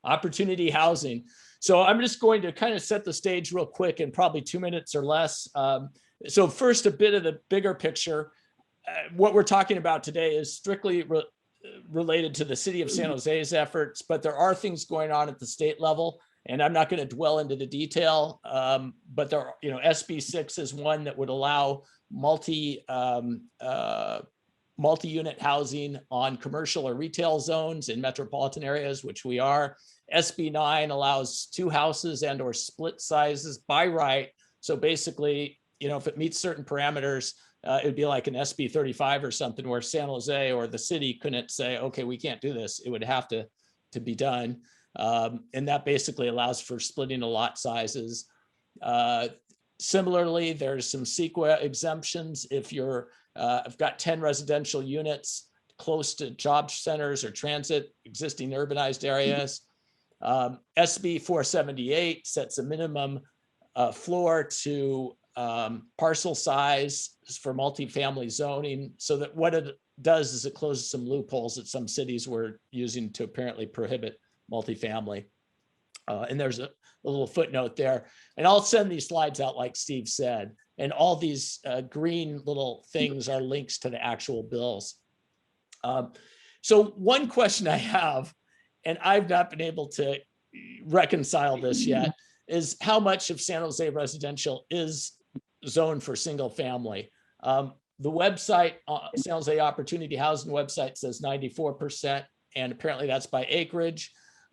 opportunity housing. So I'm just going to kind of set the stage real quick in probably 2 minutes or less. So first, a bit of the bigger picture. What we're talking about today is strictly related to the city of San Jose's efforts, but there are things going on at the state level, and I'm not going to dwell into the detail, but there are, SB 6 is one that would allow multi-unit housing on commercial or retail zones in metropolitan areas, which we are. SB 9 allows 2 houses and or split sizes by right. So basically, if it meets certain parameters, it would be like an SB 35 or something where San Jose or the city couldn't say, okay, we can't do this. It would have to be done. And that basically allows for splitting of lot sizes. Similarly, there's some CEQA exemptions. If you're, I've got 10 residential units close to job centers or transit, existing urbanized areas. SB 478 sets a minimum floor to parcel size for multifamily zoning, so that what it does is it closes some loopholes that some cities were using to apparently prohibit multifamily. And there's a little footnote there. And I'll send these slides out like Steve said. And all these green little things are links to the actual bills. So one question I have, and I've not been able to reconcile this yet, is how much of San Jose residential is zoned for single family. The website, San Jose Opportunity Housing website says 94%, and apparently that's by acreage.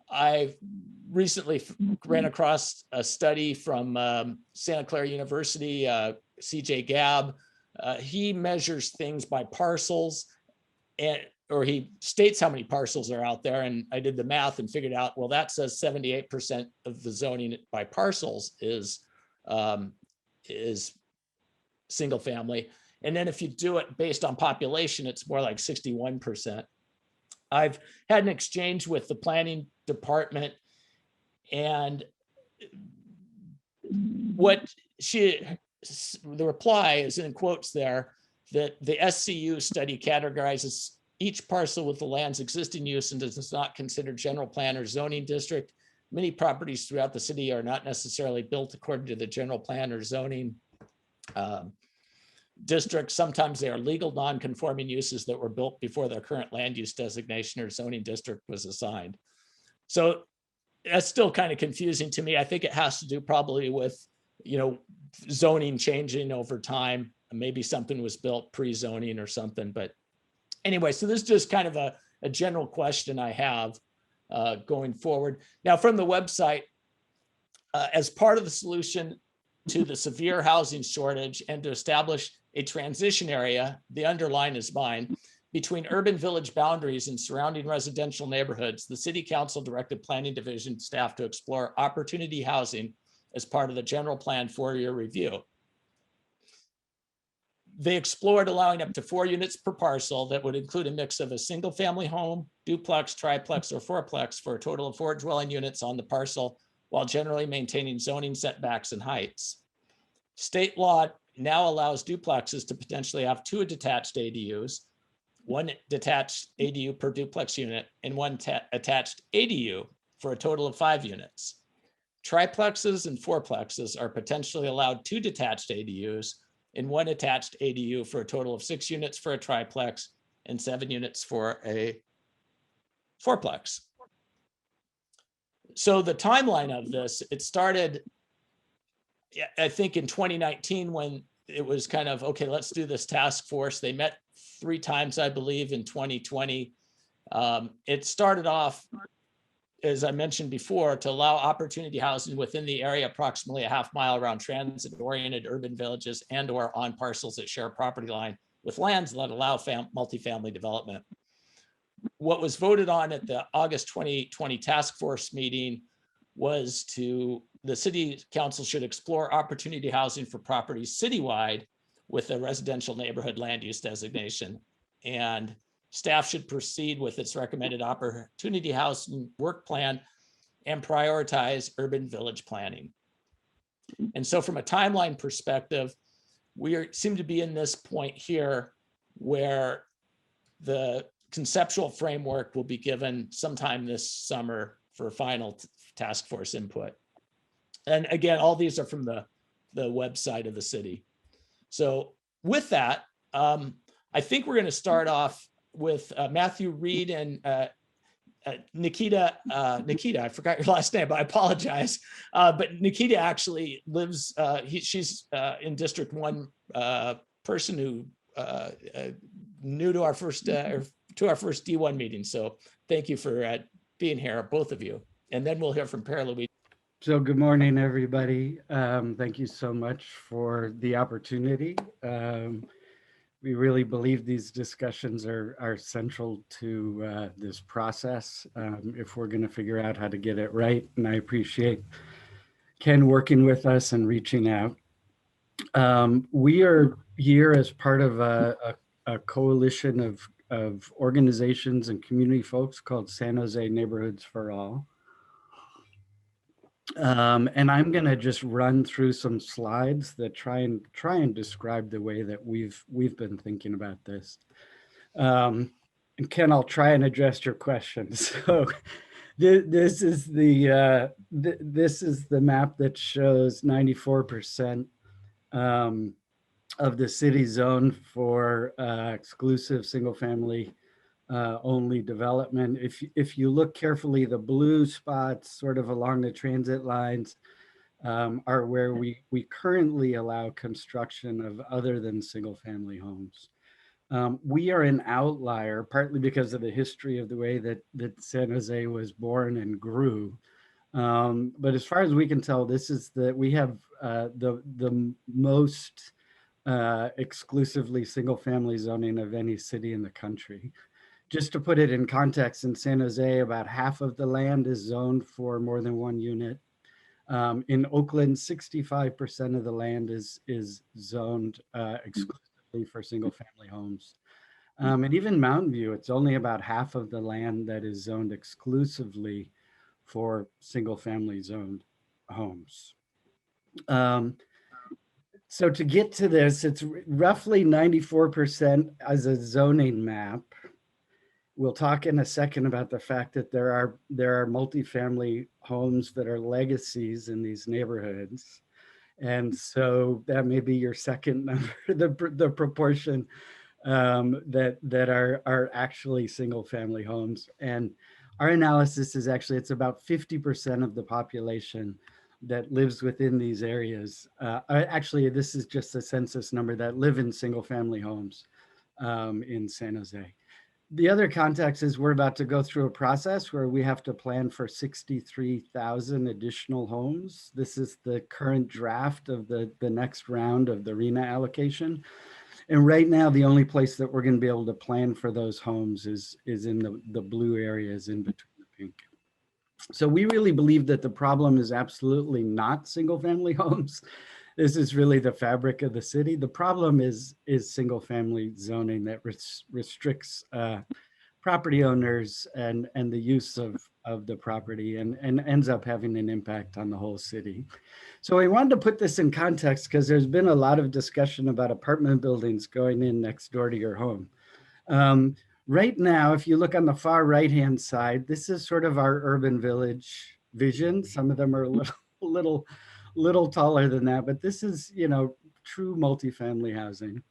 I recently ran across a study from Santa Clara University, CJ Gabb. He measures things by parcels, or he states how many parcels are out there. And I did the math and figured out, well, that says 78% of the zoning by parcels is single family. And then if you do it based on population, it's more like 61%. I've had an exchange with the planning department, and the reply is in quotes there, that the SCU study categorizes each parcel with the land's existing use and does not consider general plan or zoning district. Many properties throughout the city are not necessarily built according to the general plan or zoning district. Sometimes they are legal non-conforming uses that were built before their current land use designation or zoning district was assigned. So that's still kind of confusing to me. I think it has to do probably with, zoning changing over time. Maybe something was built pre-zoning or something. But anyway, so this is just kind of a general question I have going forward. Now, from the website, as part of the solution to the severe housing shortage and to establish a transition area, the underline is mine, between urban village boundaries and surrounding residential neighborhoods, the City Council directed Planning Division staff to explore opportunity housing as part of the general plan 4-year review. They explored allowing up to 4 units per parcel that would include a mix of a single family home, duplex, triplex, or fourplex for a total of 4 dwelling units on the parcel, while generally maintaining zoning setbacks and heights. State law now allows duplexes to potentially have 2 detached ADUs, 1 detached ADU per duplex unit, and 1 attached ADU for a total of 5 units. Triplexes and fourplexes are potentially allowed 2 detached ADUs and 1 attached ADU for a total of 6 units for a triplex and 7 units for a fourplex. So the timeline of this, it started, I think, in 2019, when it was kind of, okay, let's do this task force. They met 3 times, I believe, in 2020. It started off, as I mentioned before, to allow opportunity housing within the area approximately a half mile around transit-oriented urban villages and or on parcels that share a property line with lands that allow multifamily development. What was voted on at the August 2020 task force meeting was the city council should explore opportunity housing for properties citywide with a residential neighborhood land use designation. And staff should proceed with its recommended opportunity housing work plan and prioritize urban village planning. And so from a timeline perspective, we seem to be in this point here where the conceptual framework will be given sometime this summer final task force input. And again, all these are from the website of the city. So with that, I think we're going to start off with Mathew Reed and Nikita. Nikita, I forgot your last name, but I apologize. But Nikita actually lives, she's in District 1, person who new to our first D1 meeting. So thank you for being here, both of you. And then we'll hear from Pierluigi. So good morning, everybody. Thank you so much for the opportunity. We really believe these discussions are central to this process if we're going to figure out how to get it right. And I appreciate Ken working with us and reaching out. We are here as part of a coalition of organizations and community folks called San Jose Neighborhoods for All. And I'm going to just run through some slides that try and describe the way that we've been thinking about this. And Ken, I'll try and address your questions. So this is the map that shows 94% of the city zone for exclusive single family only development. If you look carefully, the blue spots sort of along the transit lines are where we currently allow construction of other than single family homes. We are an outlier, partly because of the history of the way that San Jose was born and grew. But as far as we can tell, we have the most exclusively single family zoning of any city in the country. Just to put it in context, in San Jose, about half of the land is zoned for more than one unit. In Oakland, 65% of the land is zoned exclusively for single family homes. And even Mountain View, it's only about half of the land that is zoned exclusively for single family zoned homes. So to get to this, it's roughly 94% as a zoning map. We'll talk in a second about the fact that there are multifamily homes that are legacies in these neighborhoods. And so that may be your second number, the proportion that are actually single family homes. And our analysis is actually, it's about 50% of the population that lives within these areas. Actually, this is just a census number that live in single family homes in San Jose. The other context is we're about to go through a process where we have to plan for 63,000 additional homes. This is the current draft of the next round of the RENA allocation. And right now, the only place that we're going to be able to plan for those homes is in the blue areas in between the pink. So we really believe that the problem is absolutely not single family homes. This is really the fabric of the city. The problem is single family zoning that restricts property owners and the use of the property and ends up having an impact on the whole city. So we wanted to put this in context because there's been a lot of discussion about apartment buildings going in next door to your home. Right now, if you look on the far right-hand side, this is sort of our urban village vision. Some of them are a little taller than that, but this is, true multifamily housing.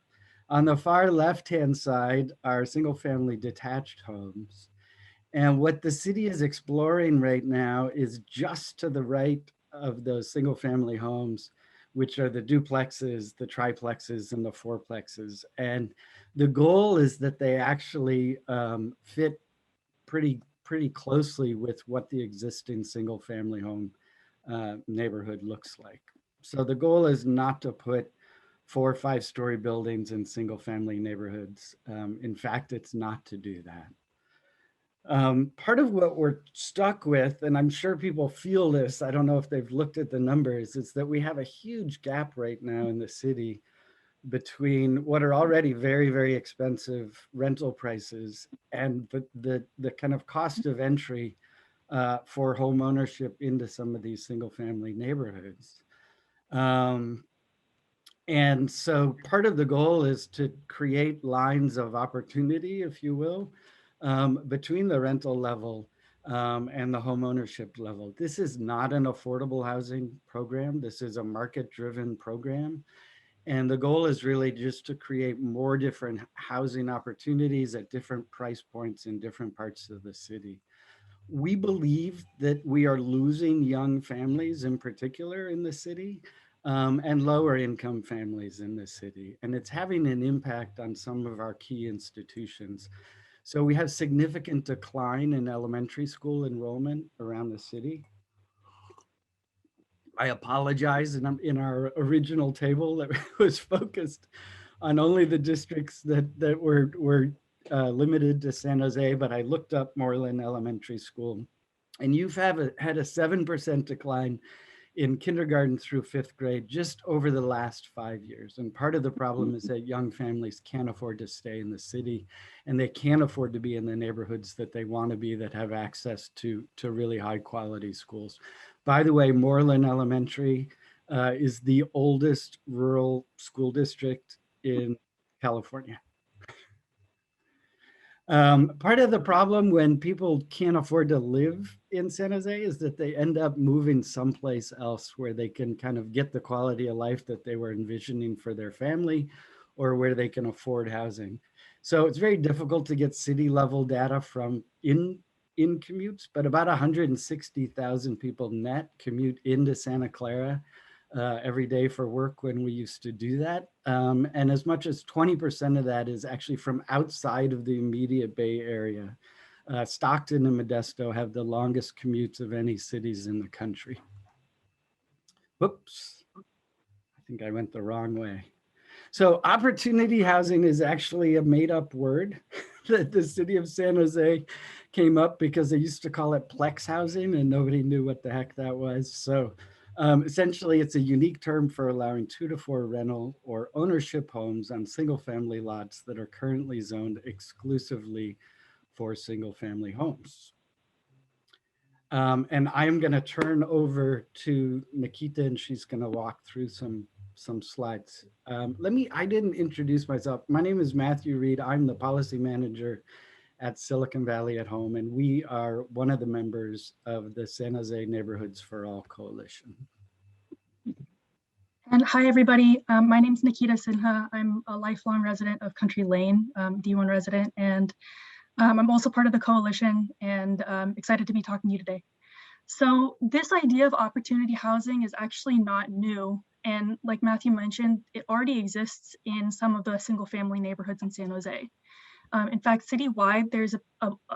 On the far left-hand side are single-family detached homes. And what the city is exploring right now is just to the right of those single-family homes, which are the duplexes, the triplexes, and the fourplexes. And the goal is that they actually fit pretty closely with what the existing single-family home neighborhood looks like. So the goal is not to put 4 or 5 story buildings in single family neighborhoods. In fact, it's not to do that. Part of what we're stuck with, and I'm sure people feel this, I don't know if they've looked at the numbers, is that we have a huge gap right now in the city between what are already very, very expensive rental prices and the kind of cost of entry for home ownership into some of these single family neighborhoods. And so part of the goal is to create lines of opportunity, if you will, between the rental level and the home ownership level. This is not an affordable housing program. This is a market-driven program. And the goal is really just to create more different housing opportunities at different price points in different parts of the city. We believe that we are losing young families in particular in the city, and lower income families in the city. And it's having an impact on some of our key institutions. So we have significant decline in elementary school enrollment around the city. I apologize, in our original table that was focused on only the districts that were limited to San Jose, but I looked up Moreland Elementary School, and you've had a 7% decline in kindergarten through 5th grade just over the last 5 years. And part of the problem is that young families can't afford to stay in the city, and they can't afford to be in the neighborhoods that they want to be, that have access to really high quality schools. By the way, Moreland Elementary is the oldest rural school district in California. Part of the problem when people can't afford to live in San Jose is that they end up moving someplace else where they can kind of get the quality of life that they were envisioning for their family, or where they can afford housing. So it's very difficult to get city level data from in commutes, but about 160,000 people net commute into Santa Clara every day for work when we used to do that. And as much as 20% of that is actually from outside of the immediate Bay Area. Stockton and Modesto have the longest commutes of any cities in the country. Whoops, I think I went the wrong way. So opportunity housing is actually a made up word that the city of San Jose came up because they used to call it Plex housing and nobody knew what the heck that was. So essentially it's a unique term for allowing 2 to 4 rental or ownership homes on single family lots that are currently zoned exclusively for single family homes. And I'm going to turn over to Nikita, and she's going to walk through some slides. I didn't introduce myself. My name is Mathew Reed. I'm the policy manager at Silicon Valley at Home, and we are one of the members of the San Jose Neighborhoods for All Coalition. And hi, everybody. My name is Nikita Sinha. I'm a lifelong resident of Country Lane, D1 resident, and I'm also part of the coalition, and excited to be talking to you today. So this idea of opportunity housing is actually not new. And like Mathew mentioned, it already exists in some of the single family neighborhoods in San Jose. In fact, citywide, there's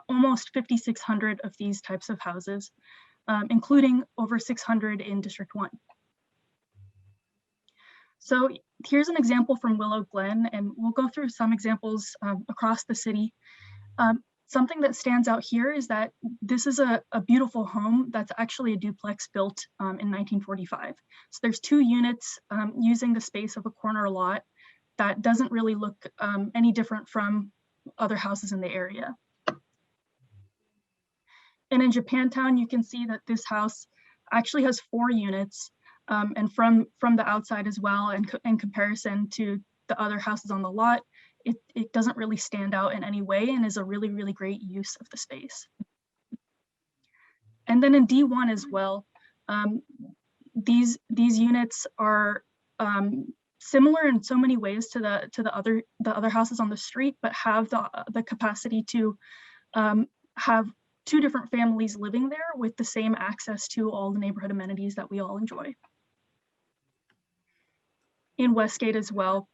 almost 5,600 of these types of houses, including over 600 in District 1. So here's an example from Willow Glen, and we'll go through some examples across the city. Something that stands out here is that this is a beautiful home that's actually a duplex built in 1945. So there's 2 units using the space of a corner lot that doesn't really look any different from other houses in the area. And in Japantown, you can see that this house actually has 4 units, and from the outside as well, and in comparison to the other houses on the lot, it doesn't really stand out in any way and is a really, really great use of the space. And then in D1 as well, these units are similar in so many ways to the other houses on the street, but have the capacity to have 2 different families living there with the same access to all the neighborhood amenities that we all enjoy. In Westgate as well,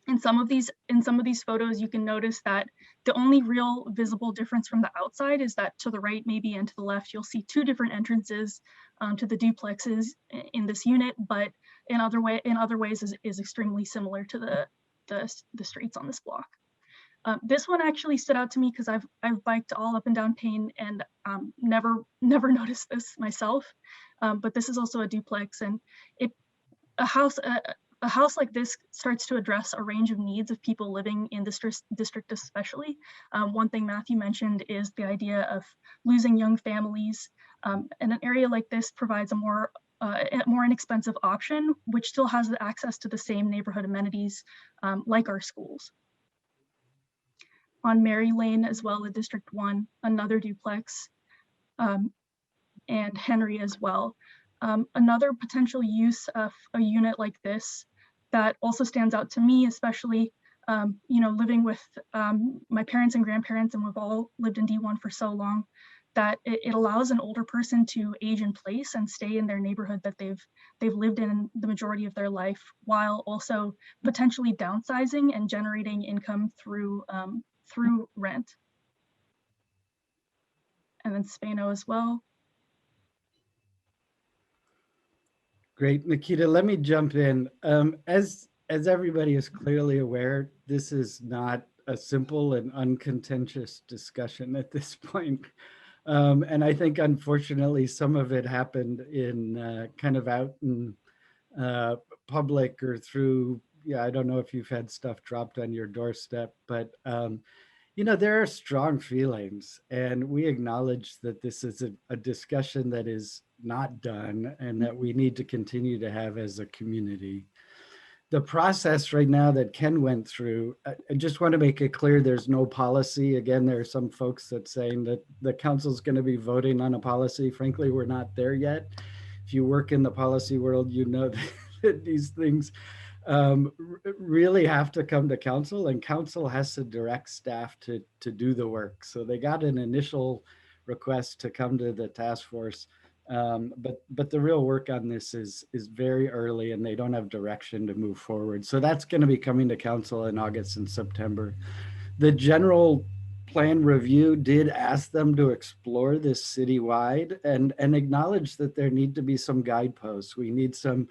in some of these photos, you can notice that the only real visible difference from the outside is that to the right, maybe, and to the left, you'll see 2 different entrances to the duplexes in this unit, but in other ways is extremely similar to the streets on this block. This one actually stood out to me because I've biked all up and down Payne and never noticed this myself. But this is also a duplex, and a house like this starts to address a range of needs of people living in this district especially. One thing Mathew mentioned is the idea of losing young families, and an area like this provides a more inexpensive option, which still has the access to the same neighborhood amenities like our schools. On Mary Lane as well in District 1, another duplex. and Henry as well. Another potential use of a unit like this that also stands out to me, especially living with my parents and grandparents, and we've all lived in D1 for so long, that it allows an older person to age in place and stay in their neighborhood that they've lived in the majority of their life, while also potentially downsizing and generating income through rent. And then Spano as well. Great, Nikita, let me jump in. As everybody is clearly aware, this is not a simple and uncontentious discussion at this point. And I think, unfortunately, some of it happened in kind of out in public or through, I don't know if you've had stuff dropped on your doorstep, but there are strong feelings, and we acknowledge that this is a discussion that is not done and that we need to continue to have as a community. The process right now that Ken went through, I just want to make it clear there's no policy. Again, there are some folks that saying that the council's going to be voting on a policy. Frankly, we're not there yet. If you work in the policy world, you know that these things really have to come to council, and council has to direct staff to do the work. So they got an initial request to come to the task force, but the real work on this is very early, and they don't have direction to move forward. So that's going to be coming to council in August and September. The general plan review did ask them to explore this citywide and acknowledge that there need to be some guideposts. We need some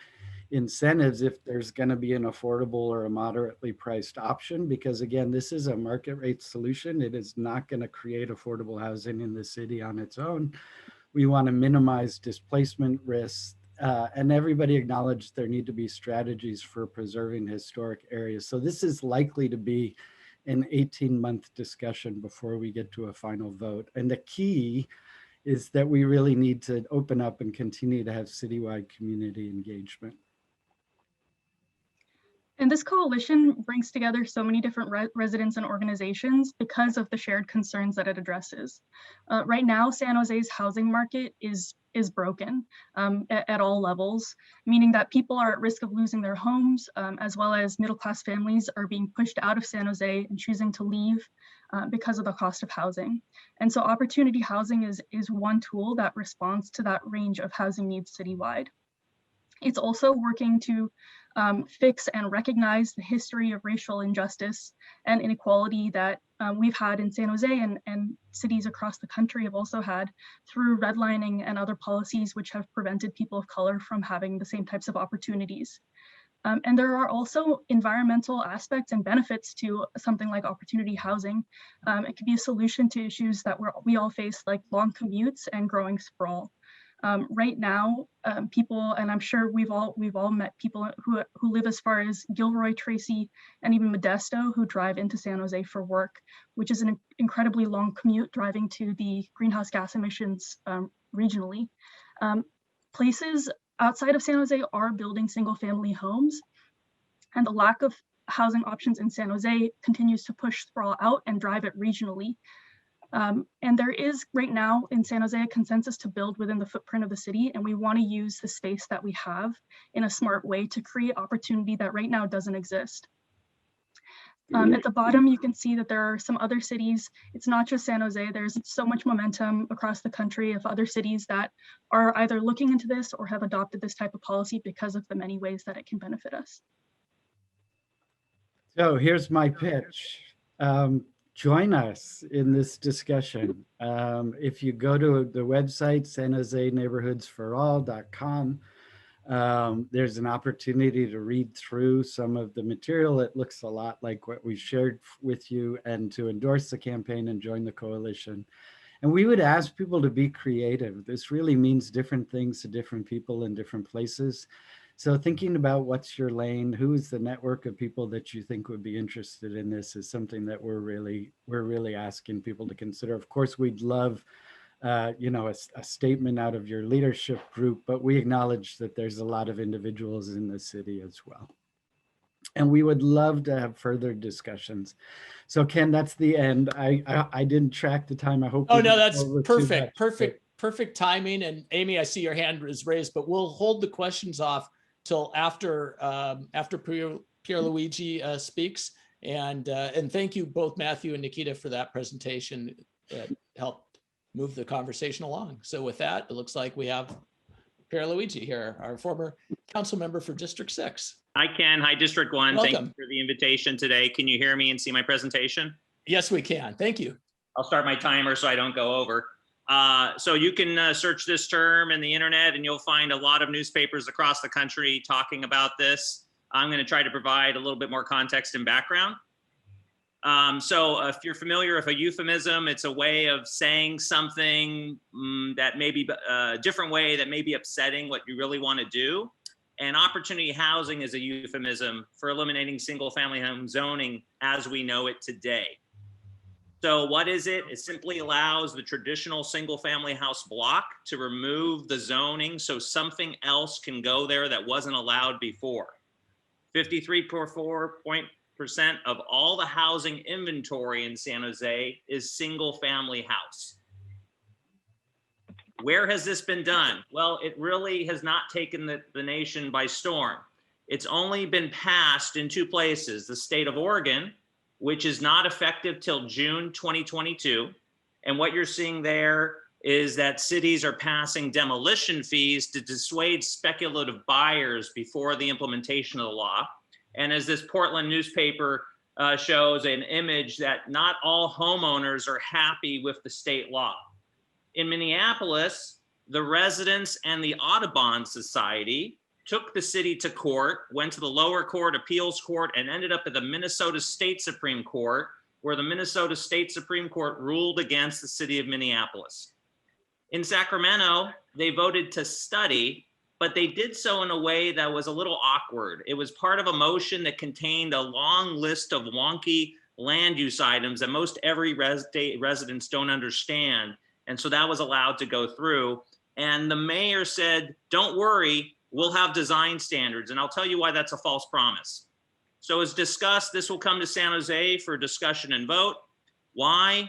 incentives if there's going to be an affordable or a moderately priced option, because again, this is a market rate solution. It is not going to create affordable housing in the city on its own. We want to minimize displacement risks, and everybody acknowledged there need to be strategies for preserving historic areas. So this is likely to be an 18-month discussion before we get to a final vote. And the key is that we really need to open up and continue to have citywide community engagement. And this coalition brings together so many different residents and organizations because of the shared concerns that it addresses. Right now, San Jose's housing market is broken at all levels, meaning that people are at risk of losing their homes, as well as middle-class families are being pushed out of San Jose and choosing to leave because of the cost of housing. And so opportunity housing is one tool that responds to that range of housing needs citywide. It's also working to fix and recognize the history of racial injustice and inequality that we've had in San Jose, and cities across the country have also had through redlining and other policies which have prevented people of color from having the same types of opportunities. And there are also environmental aspects and benefits to something like opportunity housing. It could be a solution to issues that we all face, like long commutes and growing sprawl. Right now, people, and I'm sure we've all met people who live as far as Gilroy, Tracy, and even Modesto, who drive into San Jose for work, which is an incredibly long commute driving to the greenhouse gas emissions regionally. Places outside of San Jose are building single-family homes, and the lack of housing options in San Jose continues to push sprawl out and drive it regionally. And there is right now in San Jose a consensus to build within the footprint of the city, and we want to use the space that we have in a smart way to create opportunity that right now doesn't exist. At the bottom, you can see that there are some other cities. It's not just San Jose. There's so much momentum across the country of other cities that are either looking into this or have adopted this type of policy because of the many ways that it can benefit us. So here's my pitch. Join us in this discussion. If you go to the website, sanjoseneighborhoodsforall.com, there's an opportunity to read through some of the material. It looks a lot like what we shared with you, and to endorse the campaign and join the coalition. And we would ask people to be creative. This really means different things to different people in different places. So thinking about what's your lane, who is the network of people that you think would be interested in this, is something that we're really asking people to consider. Of course, we'd love a statement out of your leadership group, but we acknowledge that there's a lot of individuals in the city as well. And we would love to have further discussions. So Ken, that's the end. I didn't track the time. I hope. Oh no, that's perfect. perfect timing. And Amy, I see your hand is raised, but we'll hold the questions off till after Pierluigi speaks. And thank you both, Mathew and Nikita, for that presentation. It helped move the conversation along. So with that, it looks like we have Pierluigi here, our former council member for District 6. I can. Hi, District 1. Welcome. Thank you for the invitation today. Can you hear me and see my presentation? Yes, we can. Thank you. I'll start my timer so I don't go over. So you can search this term in the internet and you'll find a lot of newspapers across the country talking about this. I'm going to try to provide a little bit more context and background. So if you're familiar with a euphemism, it's a way of saying something that may be a different way that may be upsetting what you really want to do. And opportunity housing is a euphemism for eliminating single family home zoning as we know it today. So what is it? It simply allows the traditional single family house block to remove the zoning so something else can go there that wasn't allowed before. 53.4% of all the housing inventory in San Jose is single family house. Where has this been done? Well, it really has not taken the nation by storm. It's only been passed in 2 places, the state of Oregon, which is not effective till June 2022. And what you're seeing there is that cities are passing demolition fees to dissuade speculative buyers before the implementation of the law. And as this Portland newspaper shows an image that not all homeowners are happy with the state law. In Minneapolis, the residents and the Audubon Society took the city to court, went to the lower court, appeals court, and ended up at the Minnesota State Supreme Court, where the Minnesota State Supreme Court ruled against the city of Minneapolis. In Sacramento, they voted to study, but they did so in a way that was a little awkward. It was part of a motion that contained a long list of wonky land use items that most every residents don't understand. And so that was allowed to go through. And the mayor said, don't worry, we'll have design standards. And I'll tell you why that's a false promise. So as discussed, this will come to San Jose for discussion and vote. Why?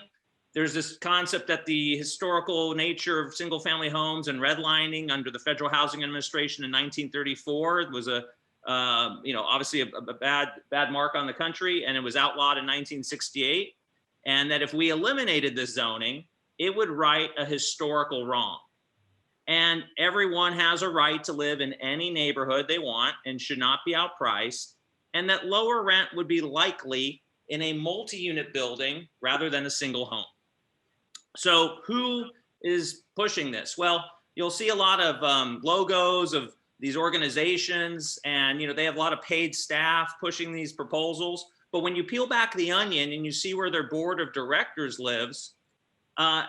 There's this concept that the historical nature of single family homes and redlining under the Federal Housing Administration in 1934 was obviously a bad mark on the country, and it was outlawed in 1968. And that if we eliminated this zoning, it would right a historical wrong. And everyone has a right to live in any neighborhood they want and should not be outpriced. And that lower rent would be likely in a multi-unit building rather than a single home. So who is pushing this? Well, you'll see a lot of logos of these organizations, and they have a lot of paid staff pushing these proposals. But when you peel back the onion and you see where their board of directors lives,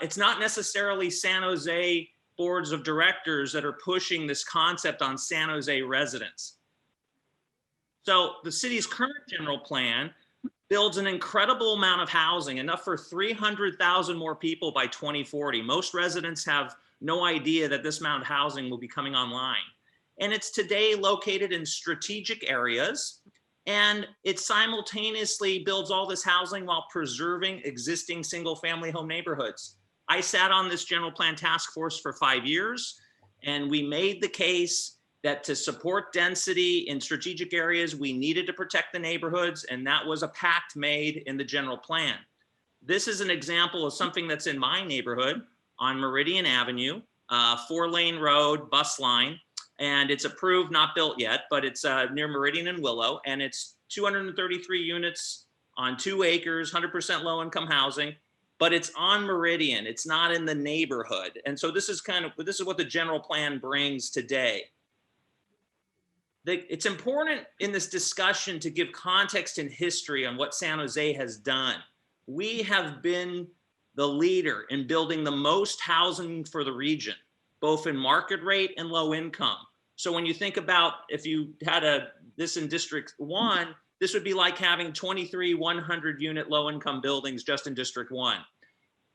it's not necessarily San Jose boards of directors that are pushing this concept on San Jose residents. So the city's current general plan builds an incredible amount of housing, enough for 300,000 more people by 2040. Most residents have no idea that this amount of housing will be coming online. And it's today located in strategic areas, and it simultaneously builds all this housing while preserving existing single family home neighborhoods. I sat on this general plan task force for 5 years, and we made the case that to support density in strategic areas, we needed to protect the neighborhoods, and that was a pact made in the general plan. This is an example of something that's in my neighborhood on Meridian Avenue, 4-lane road, bus line, and it's approved, not built yet, but it's near Meridian and Willow, and it's 233 units on 2 acres, 100% low-income housing, but it's on Meridian. It's not in the neighborhood. And so this is what the general plan brings today. It's important in this discussion to give context and history on what San Jose has done. We have been the leader in building the most housing for the region, both in market rate and low income. So when you think about if you had this in District 1, this would be like having 23 100-unit low-income buildings just in District 1.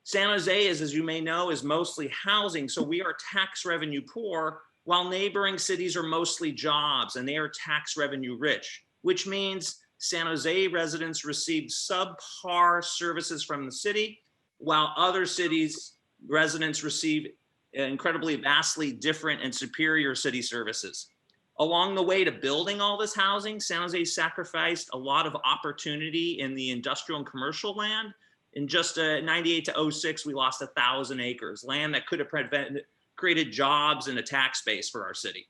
San Jose is, as you may know, is mostly housing, so we are tax revenue poor, while neighboring cities are mostly jobs and they are tax revenue rich, which means San Jose residents receive subpar services from the city, while other cities residents receive incredibly vastly different and superior city services. Along the way to building all this housing, San Jose sacrificed a lot of opportunity in the industrial and commercial land. In just 98 to 06, we lost 1,000 acres, land that could have created jobs and a tax base for our city.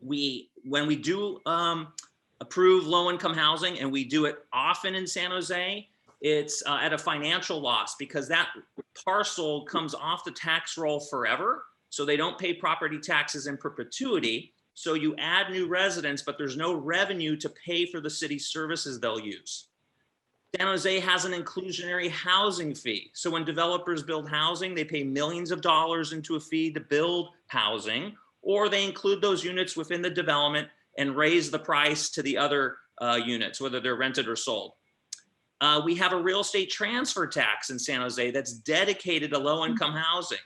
When we do approve low-income housing, and we do it often in San Jose, it's at a financial loss because that parcel comes off the tax roll forever. So they don't pay property taxes in perpetuity. So you add new residents, but there's no revenue to pay for the city services they'll use. San Jose has an inclusionary housing fee. So when developers build housing, they pay millions of dollars into a fee to build housing, or they include those units within the development and raise the price to the other units, whether they're rented or sold. We have a real estate transfer tax in San Jose that's dedicated to low-income housing.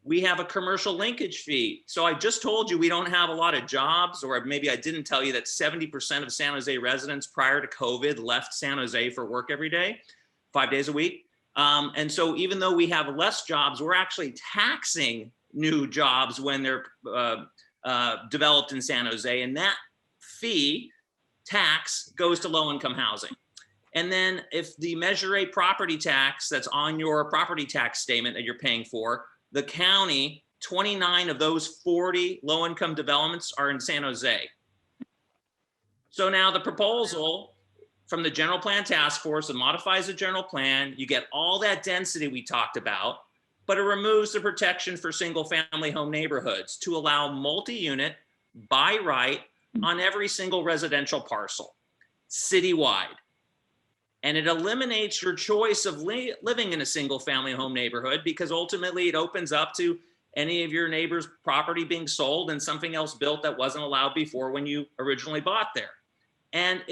We have a commercial linkage fee. So I just told you we don't have a lot of jobs, or maybe I didn't tell you that 70% of San Jose residents prior to COVID left San Jose for work every day, 5 days a week. And so even though we have less jobs, we're actually taxing new jobs when they're developed in San Jose. And that fee tax goes to low-income housing. And then if the Measure A property tax that's on your property tax statement that you're paying for, the county, 29 of those 40 low-income developments are in San Jose. So now the proposal from the general plan task force that modifies the general plan, you get all that density we talked about, but it removes the protection for single family home neighborhoods to allow multi-unit by right on every single residential parcel, citywide. And it eliminates your choice of living in a single family home neighborhood, because ultimately it opens up to any of your neighbor's property being sold and something else built that wasn't allowed before when you originally bought there. And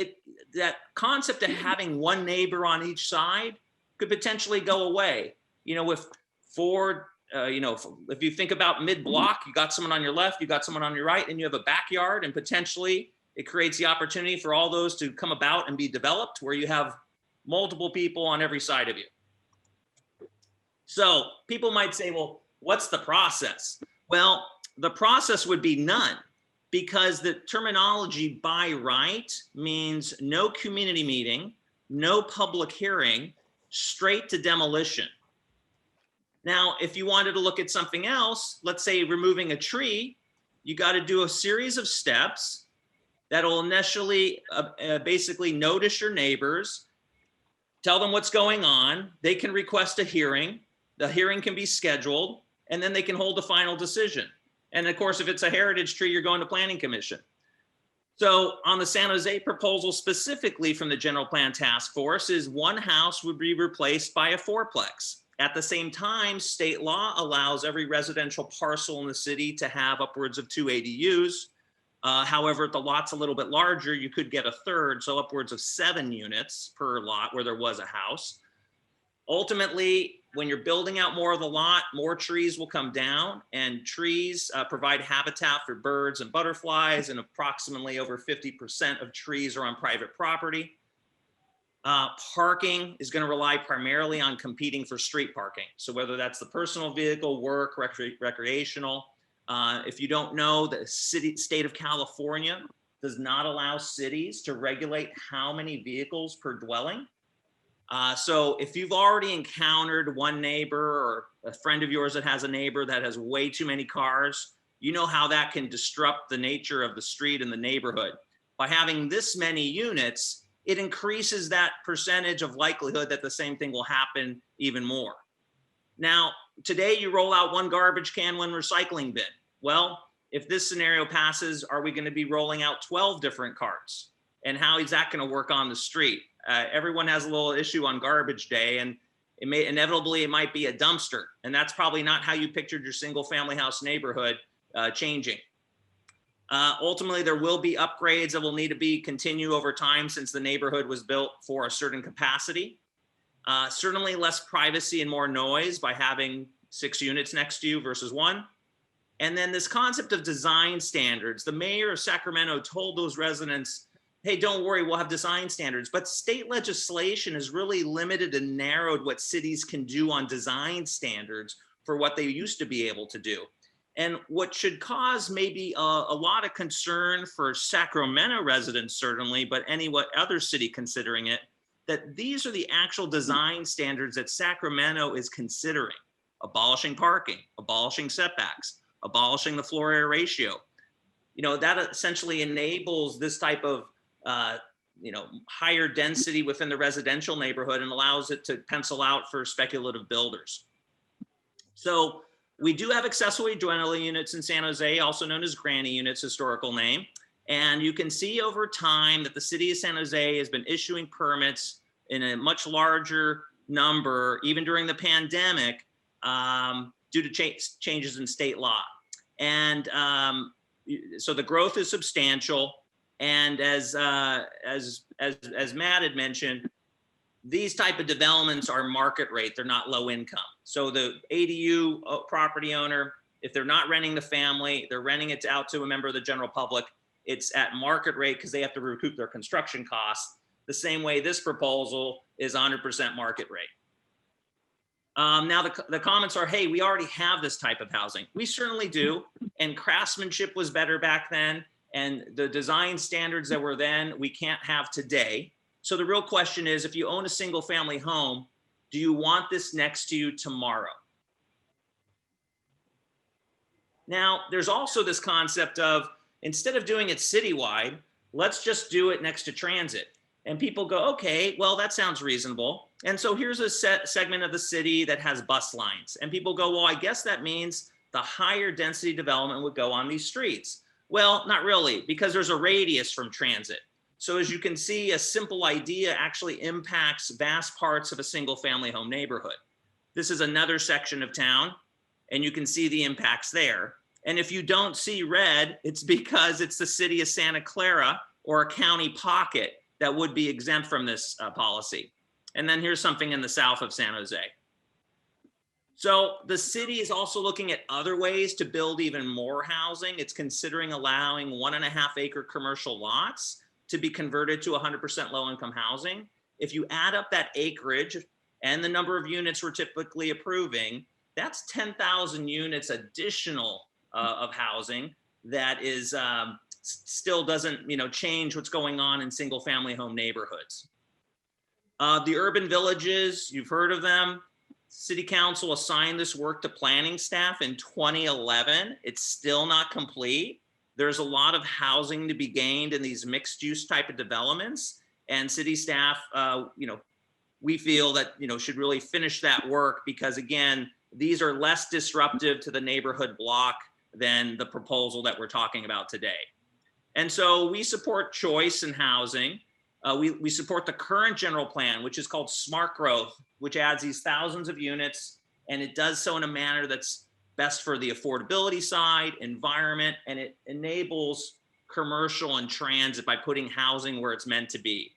that concept of having one neighbor on each side could potentially go away. You know, if you think about mid-block, you got someone on your left, you got someone on your right, and you have a backyard, and potentially it creates the opportunity for all those to come about and be developed where you have multiple people on every side of you. So people might say, well, what's the process? Well, the process would be none, because the terminology by right means no community meeting, no public hearing, straight to demolition. Now, if you wanted to look at something else, let's say removing a tree, you got to do a series of steps that'll initially basically notice your neighbors, tell them what's going on. They can request a hearing. The hearing can be scheduled, and then they can hold the final decision. And of course, if it's a heritage tree, you're going to planning commission. So on the San Jose proposal specifically from the general plan task force is one house would be replaced by a fourplex. At the same time, state law allows every residential parcel in the city to have upwards of 2 ADUs. However, if the lot's a little bit larger, you could get a third, so upwards of 7 units per lot where there was a house. Ultimately, when you're building out more of the lot, more trees will come down, and trees provide habitat for birds and butterflies, and approximately over 50% of trees are on private property. Parking is going to rely primarily on competing for street parking. So whether that's the personal vehicle, work, recreational. If you don't know, the state of California does not allow cities to regulate how many vehicles per dwelling. So if you've already encountered one neighbor or a friend of yours that has a neighbor that has way too many cars, you know how that can disrupt the nature of the street and the neighborhood. By having this many units, it increases that percentage of likelihood that the same thing will happen even more. Now, today you roll out one garbage can, one recycling bin. Well, if this scenario passes, are we going to be rolling out 12 different carts? And how is that going to work on the street? Everyone has a little issue on garbage day, and it might be a dumpster. And that's probably not how you pictured your single family house neighborhood changing. Ultimately, there will be upgrades that will need to continue over time since the neighborhood was built for a certain capacity. Certainly less privacy and more noise by having 6 units next to you versus 1. And then this concept of design standards. The mayor of Sacramento told those residents, hey, don't worry, we'll have design standards. But state legislation has really limited and narrowed what cities can do on design standards for what they used to be able to do. And what should cause maybe a lot of concern for Sacramento residents, certainly, but any what other city considering it, that these are the actual design standards that Sacramento is considering: abolishing parking, abolishing setbacks, abolishing the floor area ratio. You know, that essentially enables this type of you know, higher density within the residential neighborhood and allows it to pencil out for speculative builders. So we do have accessory dwelling units in San Jose, also known as granny units, historical name. And you can see over time that the city of San Jose has been issuing permits in a much larger number, even during the pandemic, due to changes in state law. And so the growth is substantial. And as Matt had mentioned, these type of developments are market rate. They're not low income. So the ADU property owner, if they're not renting the family, they're renting it out to a member of the general public, it's at market rate because they have to recoup their construction costs. The same way this proposal is 100% market rate. Now the comments are, hey, we already have this type of housing. We certainly do. And craftsmanship was better back then. And the design standards that were then, we can't have today. So the real question is, if you own a single family home, do you want this next to you tomorrow? Now, there's also this concept of, instead of doing it citywide, let's just do it next to transit. And people go, okay, well, that sounds reasonable. And so here's a segment of the city that has bus lines. And people go, well, I guess that means the higher density development would go on these streets. Well, not really, because there's a radius from transit. So as you can see, a simple idea actually impacts vast parts of a single family home neighborhood. This is another section of town, and you can see the impacts there. And if you don't see red, it's because it's the city of Santa Clara or a county pocket that would be exempt from this policy. And then here's something in the south of San Jose. So the city is also looking at other ways to build even more housing. It's considering allowing 1.5 acre commercial lots to be converted to 100% low income housing. If you add up that acreage and the number of units we're typically approving, that's 10,000 units additional of housing that is still doesn't, you know, change what's going on in single family home neighborhoods. The urban villages, you've heard of them. City Council assigned this work to planning staff in 2011. It's still not complete. There's a lot of housing to be gained in these mixed use type of developments, and city staff, you know, we feel that, you know, should really finish that work because, again, these are less disruptive to the neighborhood block than the proposal that we're talking about today. And so we support choice in housing. We support the current general plan, which is called Smart Growth, which adds these thousands of units, and it does so in a manner that's best for the affordability side, environment, and it enables commercial and transit by putting housing where it's meant to be.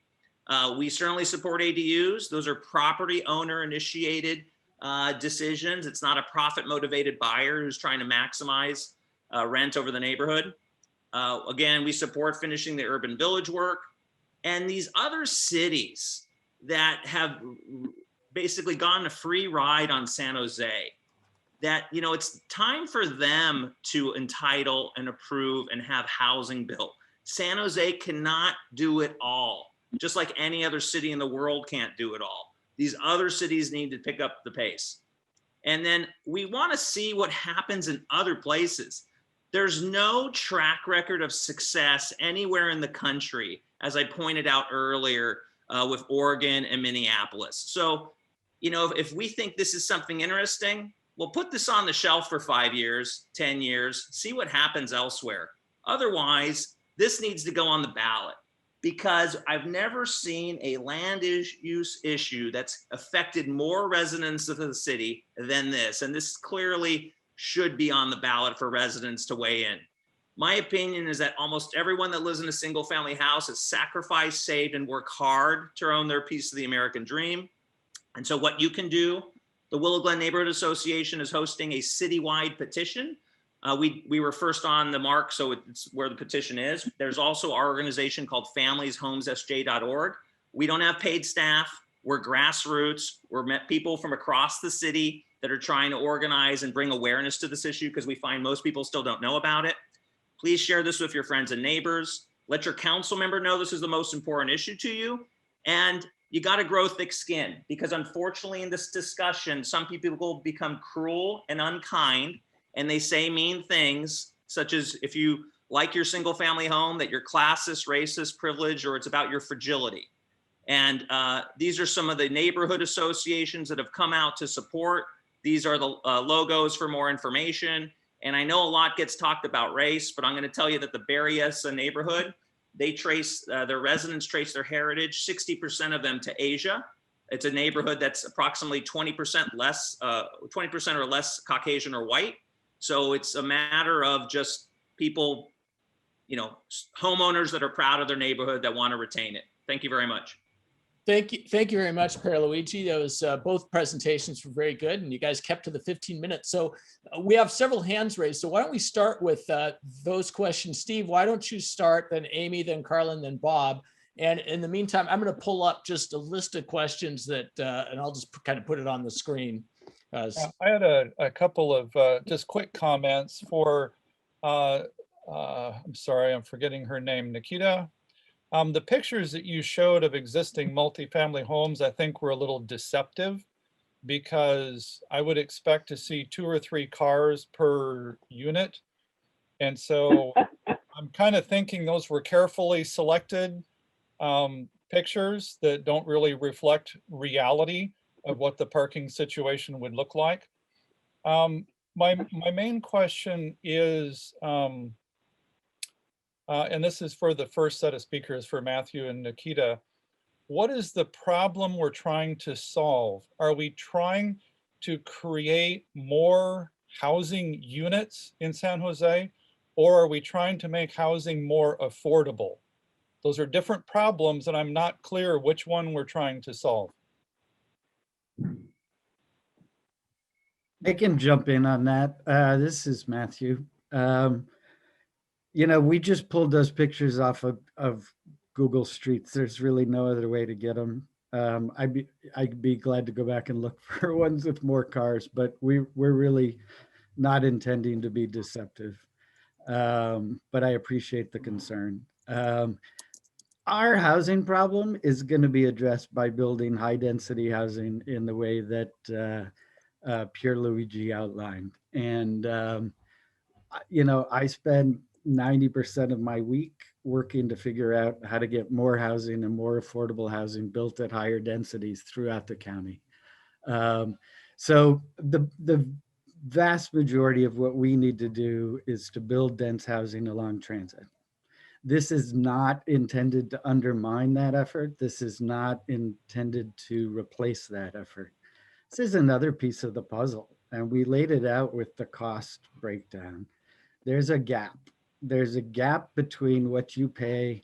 We certainly support ADUs. Those are property owner initiated decisions. It's not a profit motivated buyer who's trying to maximize rent over the neighborhood. Again, we support finishing the urban village work. And these other cities that have basically gone a free ride on San Jose, that, you know, it's time for them to entitle and approve and have housing built. San Jose cannot do it all, just like any other city in the world can't do it all. These other cities need to pick up the pace. And then we want to see what happens in other places. There's no track record of success anywhere in the country, as I pointed out earlier, with Oregon and Minneapolis. So, you know, if we think this is something interesting, we'll put this on the shelf for 5 years, 10 years, see what happens elsewhere. Otherwise, this needs to go on the ballot because I've never seen a land use issue that's affected more residents of the city than this. And this clearly should be on the ballot for residents to weigh in. My opinion is that almost everyone that lives in a single family house has sacrificed, saved, and worked hard to own their piece of the American dream. And so what you can do, the Willow Glen Neighborhood Association is hosting a citywide petition. We were first on the mark, so it's where the petition is. There's also our organization called familieshomessj.org. We don't have paid staff. We're grassroots. We're met people from across the city, that are trying to organize and bring awareness to this issue, because we find most people still don't know about it. Please share this with your friends and neighbors. Let your council member know this is the most important issue to you. And you got to grow thick skin, because unfortunately in this discussion, some people will become cruel and unkind, and they say mean things, such as if you like your single family home, that you're classist, racist, privileged, or it's about your fragility. And these are some of the neighborhood associations that have come out to support. These are the logos for more information. And I know a lot gets talked about race, but I'm going to tell you that the Berryessa neighborhood, they trace, their residents trace their heritage, 60% of them to Asia. It's a neighborhood that's approximately 20% less, 20% or less Caucasian or white. So it's a matter of just people, you know, homeowners that are proud of their neighborhood that want to retain it. Thank you very much. Thank you very much, Pierluigi. Those both presentations were very good, and you guys kept to the 15 minutes. So we have several hands raised. So why don't we start with those questions? Steve, why don't you start, then Amy, then Carlin, then Bob. And in the meantime, I'm going to pull up just a list of questions that, and I'll just kind of put it on the screen. I had a couple of just quick comments for, I'm sorry, I'm forgetting her name, Nikita. The pictures that you showed of existing multifamily homes, I think were a little deceptive, because I would expect to see 2 or 3 cars per unit. And so I'm kind of thinking those were carefully selected pictures that don't really reflect reality of what the parking situation would look like. My main question is, and this is for the first set of speakers, for Mathew and Nikita. What is the problem we're trying to solve? Are we trying to create more housing units in San Jose, or are we trying to make housing more affordable? Those are different problems, and I'm not clear which one we're trying to solve. I can jump in on that. This is Mathew. You know, we just pulled those pictures off of Google Streets. There's really no other way to get them. I'd be glad to go back and look for ones with more cars, but we're really not intending to be deceptive. But I appreciate the concern. Our housing problem is going to be addressed by building high density housing in the way that Pierluigi outlined. And, you know, I spend 90% of my week working to figure out how to get more housing and more affordable housing built at higher densities throughout the county. So the vast majority of what we need to do is to build dense housing along transit. This is not intended to undermine that effort. This is not intended to replace that effort. This is another piece of the puzzle, and we laid it out with the cost breakdown. There's a gap. There's a gap between what you pay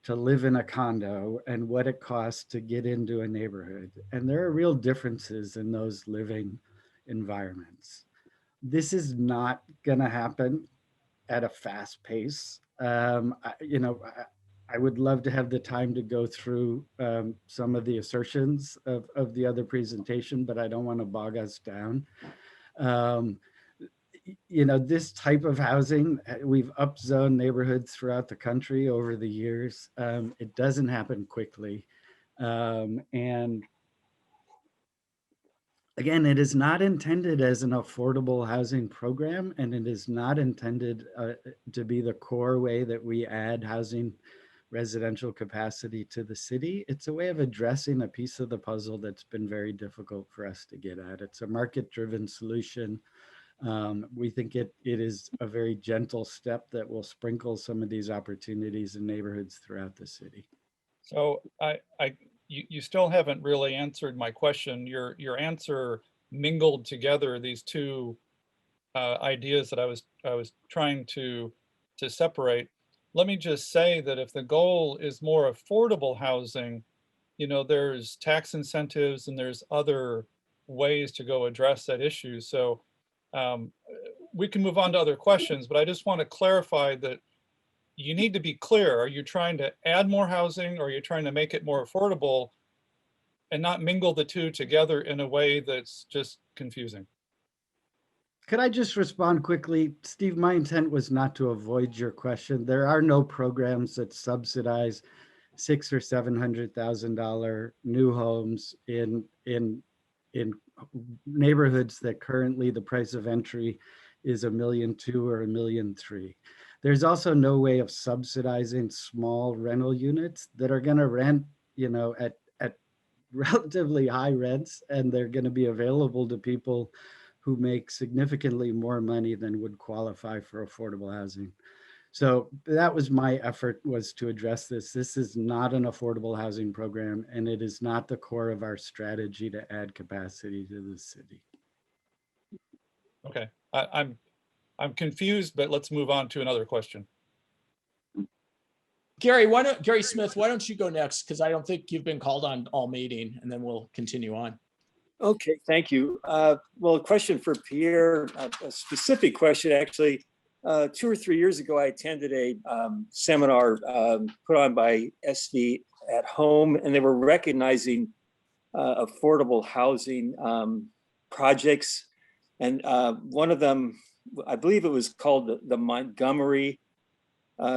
to live in a condo and what it costs to get into a neighborhood. And there are real differences in those living environments. This is not going to happen at a fast pace. You know, I would love to have the time to go through some of the assertions of the other presentation, but I don't want to bog us down. You know, this type of housing, we've upzoned neighborhoods throughout the country over the years. It doesn't happen quickly. And again, it is not intended as an affordable housing program, and it is not intended to be the core way that we add housing residential capacity to the city. It's a way of addressing a piece of the puzzle that's been very difficult for us to get at. It's a market-driven solution. We think it is a very gentle step that will sprinkle some of these opportunities in neighborhoods throughout the city. So you still haven't really answered my question. Your answer mingled together these two ideas that I was trying to separate. Let me just say that if the goal is more affordable housing, you know, there's tax incentives and there's other ways to go address that issue. So we can move on to other questions, but I just want to clarify that you need to be clear. Are you trying to add more housing, or are you trying to make it more affordable, and not mingle the two together in a way that's just confusing? Could I just respond quickly? Steve, my intent was not to avoid your question. There are no programs that subsidize $600,000 or $700,000 new homes in neighborhoods that currently the price of entry is $1.2 million or $1.3 million. There's also no way of subsidizing small rental units that are going to rent, at relatively high rents, and they're going to be available to people who make significantly more money than would qualify for affordable housing. So that was my effort, was to address this. This is not an affordable housing program, and it is not the core of our strategy to add capacity to the city. Okay, I'm confused, but let's move on to another question. Gary, Gary Smith, why don't you go next? Because I don't think you've been called on all meeting, and then we'll continue on. Okay, thank you. Well, a question for Pierre, a specific question, actually. 2 or 3 years ago, I attended a seminar put on by SV at Home, and they were recognizing affordable housing projects. And one of them, I believe it was called the Montgomery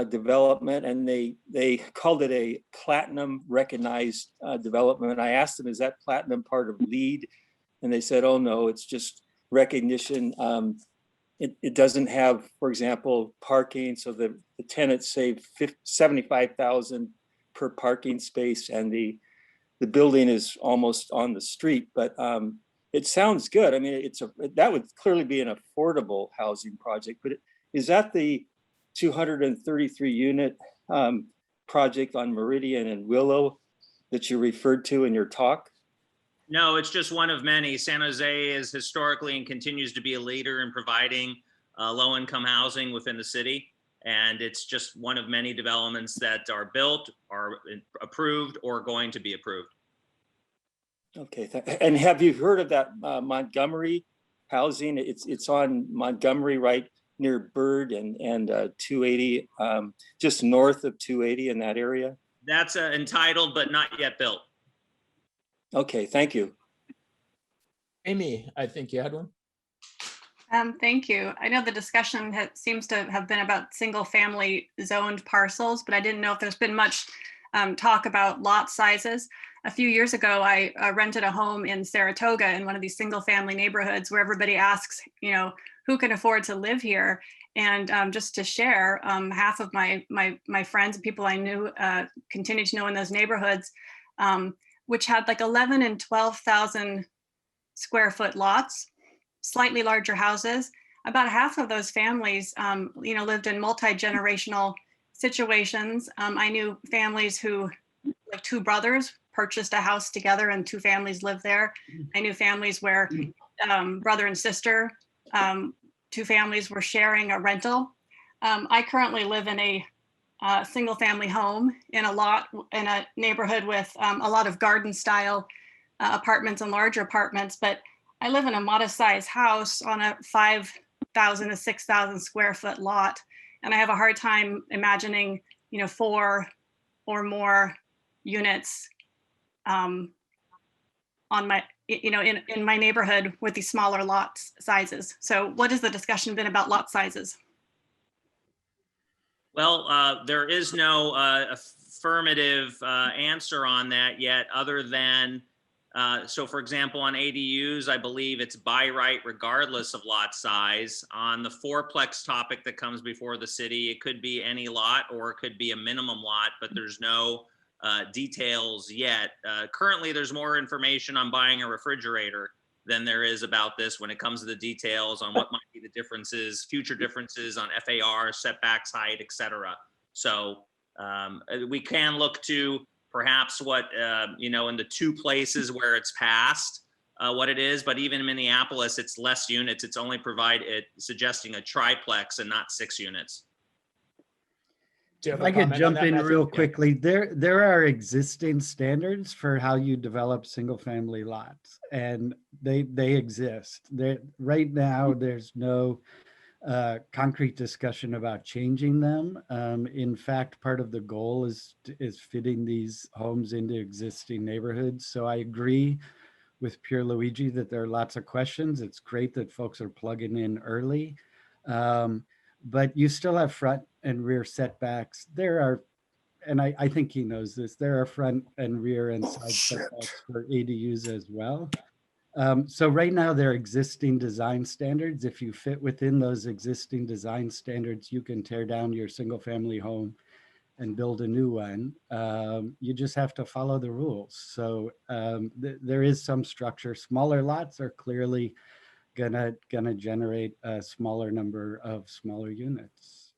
development, and they called it a platinum recognized development. I asked them, is that platinum part of LEED? And they said, oh no, it's just recognition. It doesn't have, for example, parking, so the tenants save $75,000 per parking space, and the building is almost on the street. But it sounds good. I mean, that would clearly be an affordable housing project. But is that the 233 unit project on Meridian and Willow that you referred to in your talk? No, it's just one of many. San Jose is historically and continues to be a leader in providing low-income housing within the city. And it's just one of many developments that are built, are approved, or going to be approved. Okay, and have you heard of that Montgomery housing? It's on Montgomery, right near Bird and 280, just north of 280 in that area? That's entitled, but not yet built. Okay, thank you. Amy, I think you had one. Thank you. I know the discussion seems to have been about single family zoned parcels, but I didn't know if there's been much talk about lot sizes. A few years ago, I rented a home in Saratoga in one of these single family neighborhoods where everybody asks, who can afford to live here? And just to share, half of my friends and people I knew continue to know in those neighborhoods, which had like 11 and 12,000 square foot lots, slightly larger houses. About half of those families, lived in multi-generational situations. I knew families who, like 2 brothers, purchased a house together and 2 families lived there. I knew families where brother and sister, 2 families were sharing a rental. I currently live in a single family home in a neighborhood with a lot of garden style apartments and larger apartments, but I live in a modest size house on a 5,000 to 6,000 square foot lot. And I have a hard time imagining, 4 or more units on my, in my neighborhood with these smaller lot sizes. So what has the discussion been about lot sizes? Well, there is no affirmative answer on that yet, other than, so for example, on ADUs, I believe it's by right regardless of lot size. On the fourplex topic that comes before the city, it could be any lot or it could be a minimum lot, but there's no details yet. Currently, there's more information on buying a refrigerator than there is about this when it comes to the details on what might be the differences, future differences on FAR, setbacks, height, et cetera. So we can look to perhaps what, in the 2 places where it's passed, what it is, but even in Minneapolis, it's less units. It's only suggesting a triplex and not 6 units. If I could jump in real quickly, there are existing standards for how you develop single family lots, and they exist. Right now, there's no concrete discussion about changing them. In fact, part of the goal is fitting these homes into existing neighborhoods. So I agree with Pierluigi that there are lots of questions. It's great that folks are plugging in early. But you still have front and rear setbacks. There are, and I think he knows this, there are front and rear and side setbacks for ADUs as well. So right now there are existing design standards. If you fit within those existing design standards, you can tear down your single family home and build a new one. You just have to follow the rules. So there is some structure. Smaller lots are clearly gonna generate a smaller number of smaller units.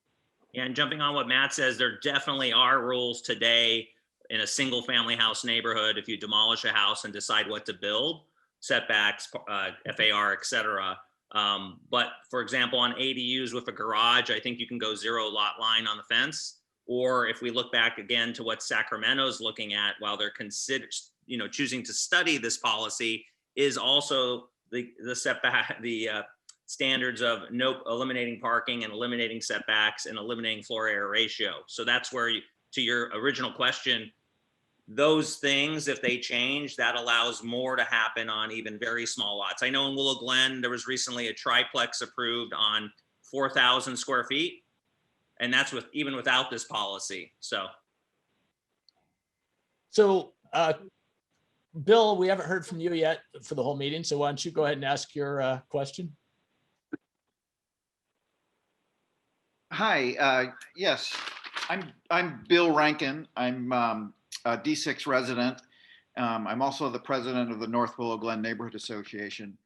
Yeah, and jumping on what Matt says, there definitely are rules today in a single family house neighborhood. If you demolish a house and decide what to build, setbacks, FAR, et cetera. But for example, on ADUs with a garage, I think you can go 0 lot line on the fence. Or if we look back again to what Sacramento's looking at while they're choosing to study this policy, is also the setback, the standards of eliminating parking and eliminating setbacks and eliminating floor area ratio. So that's where, to your original question, those things, if they change, that allows more to happen on even very small lots. I know in Willow Glen, there was recently a triplex approved on 4,000 square feet. And that's even without this policy. So Bill, we haven't heard from you yet for the whole meeting. So why don't you go ahead and ask your question? Hi, yes, I'm Bill Rankin. I'm a D6 resident. I'm also the president of the North Willow Glen Neighborhood Association.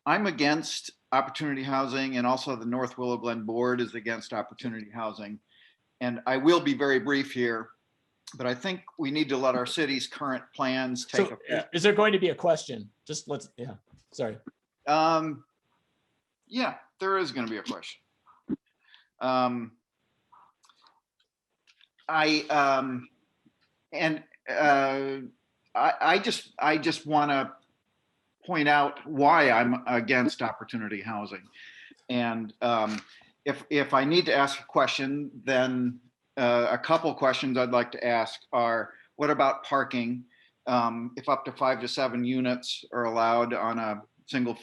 I'm against opportunity housing, and also the North Willow Glen board is against opportunity housing. And I will be very brief here, but I think we need to let our city's current plans take effect. Is there going to be a question? Sorry. Yeah, there is going to be a question. I just want to point out why I'm against opportunity housing. And if I need to ask a question, then a couple questions I'd like to ask are, what about parking? If up to 5 to 7 units are allowed on a single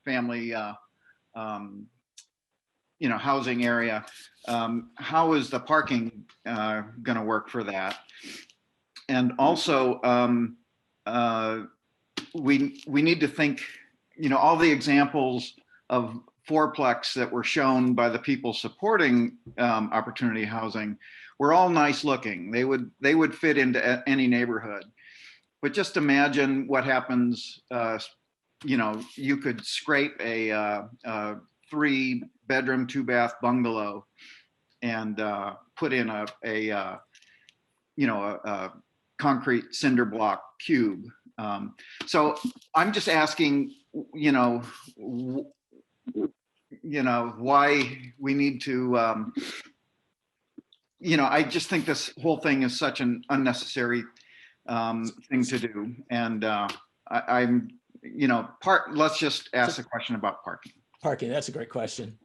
family housing area, how is the parking going to work for that? And also, we need to think, all the examples of fourplex that were shown by the people supporting opportunity housing were all nice looking. They would fit into any neighborhood. But just imagine what happens. You could scrape a 3-bedroom, 2-bath bungalow and put in a concrete cinder block cube. So I'm just asking, why we need to, I just think this whole thing is such an unnecessary thing to do. And let's just ask the question about parking. Parking, that's a great question.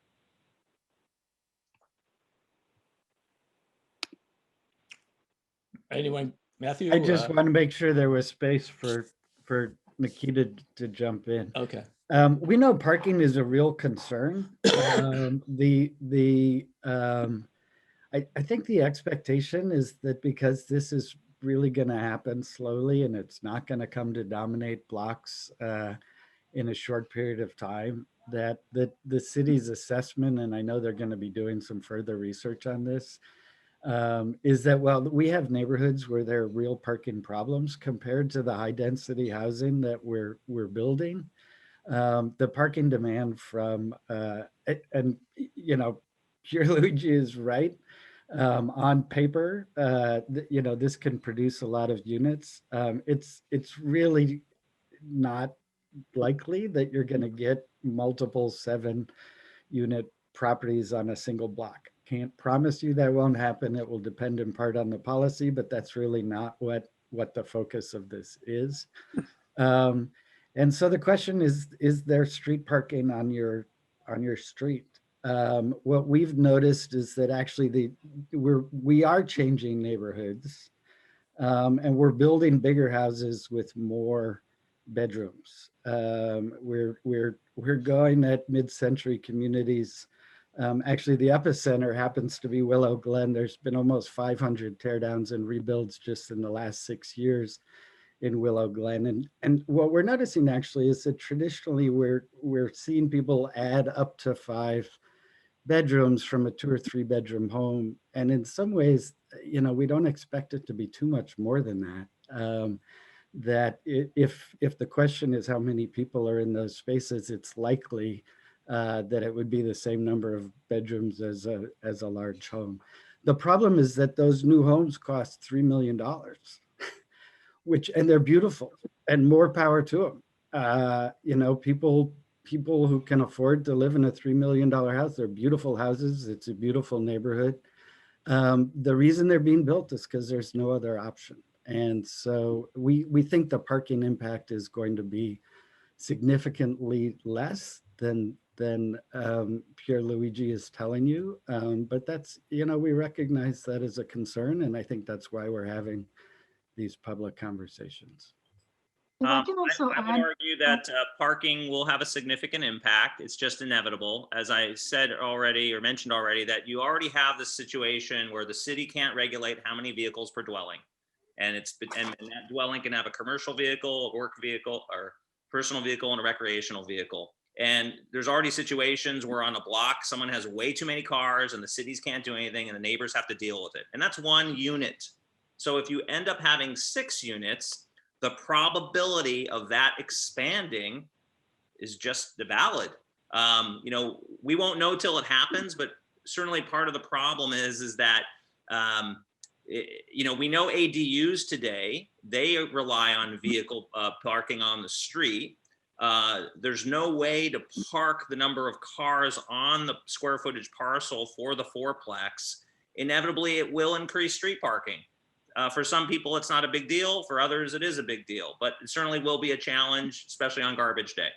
Anyone, Matthew? I just want to make sure there was space for Nikita to jump in. Okay. We know parking is a real concern. I think the expectation is that because this is really going to happen slowly and it's not going to come to dominate blocks in a short period of time, that the city's assessment, and I know they're going to be doing some further research on this, is that, well, we have neighborhoods where there are real parking problems compared to the high density housing that we're building. The parking demand from, Pierluigi is right. On paper, this can produce a lot of units. It's really not likely that you're going to get multiple 7-unit properties on a single block. Can't promise you that won't happen. It will depend in part on the policy, but that's really not what the focus of this is. And so the question is there street parking on your street? What we've noticed is that actually we are changing neighborhoods, and we're building bigger houses with more bedrooms. We're going at mid-century communities. Actually, the epicenter happens to be Willow Glen. There's been almost 500 teardowns and rebuilds just in the last 6 years in Willow Glen. And what we're noticing actually is that traditionally we're seeing people add up to 5 bedrooms from a 2 or 3 bedroom home. And in some ways, you know, we don't expect it to be too much more than that. If the question is how many people are in those spaces, it's likely that it would be the same number of bedrooms as a large home. The problem is that those new homes cost $3 million, and they're beautiful, and more power to them. You know, people who can afford to live in a $3 million house, they're beautiful houses. It's a beautiful neighborhood. The reason they're being built is because there's no other option. And so we think the parking impact is going to be significantly less than Pierluigi is telling you. But that's, you know, we recognize that as a concern. And I think that's why we're having these public conversations. I would argue that parking will have a significant impact. It's just inevitable. As I said already, or mentioned already, that you already have this situation where the city can't regulate how many vehicles per dwelling. And that dwelling can have a commercial vehicle, a work vehicle, or personal vehicle, and a recreational vehicle. And there's already situations where on a block, someone has way too many cars and the cities can't do anything and the neighbors have to deal with it. And that's 1 unit. So if you end up having 6 units, the probability of that expanding is just valid. You know, we won't know till it happens, but certainly part of the problem is that, you know, we know ADUs today, they rely on vehicle parking on the street. There's no way to park the number of cars on the square footage parcel for the fourplex. Inevitably, it will increase street parking. For some people, it's not a big deal. For others, it is a big deal, but it certainly will be a challenge, especially on garbage day.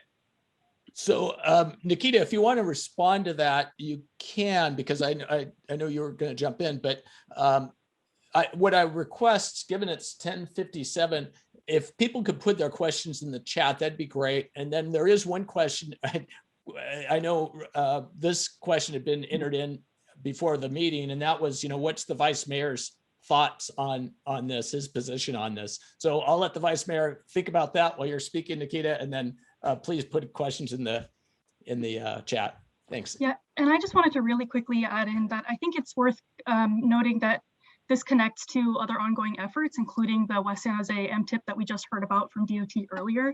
So Nikita, if you want to respond to that, you can, because I know you were going to jump in, but what I request, given it's 10:57, if people could put their questions in the chat, that'd be great. And then there is one question. I know this question had been entered in before the meeting, and that was, you know, what's the vice mayor's thoughts on this, his position on this? So I'll let the vice mayor think about that while you're speaking, Nikita, and then please put questions in the chat. Thanks. Yeah, and I just wanted to really quickly add in that I think it's worth noting that this connects to other ongoing efforts, including the West San Jose MTIP that we just heard about from DOT earlier.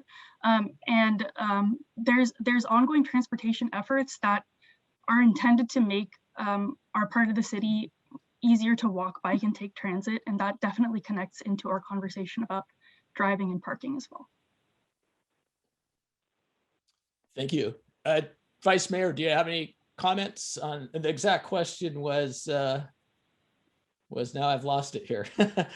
There's ongoing transportation efforts that are intended to make our part of the city easier to walk, bike, and take transit. And that definitely connects into our conversation about driving and parking as well. Thank you. Vice Mayor, do you have any comments on the exact question was now I've lost it here.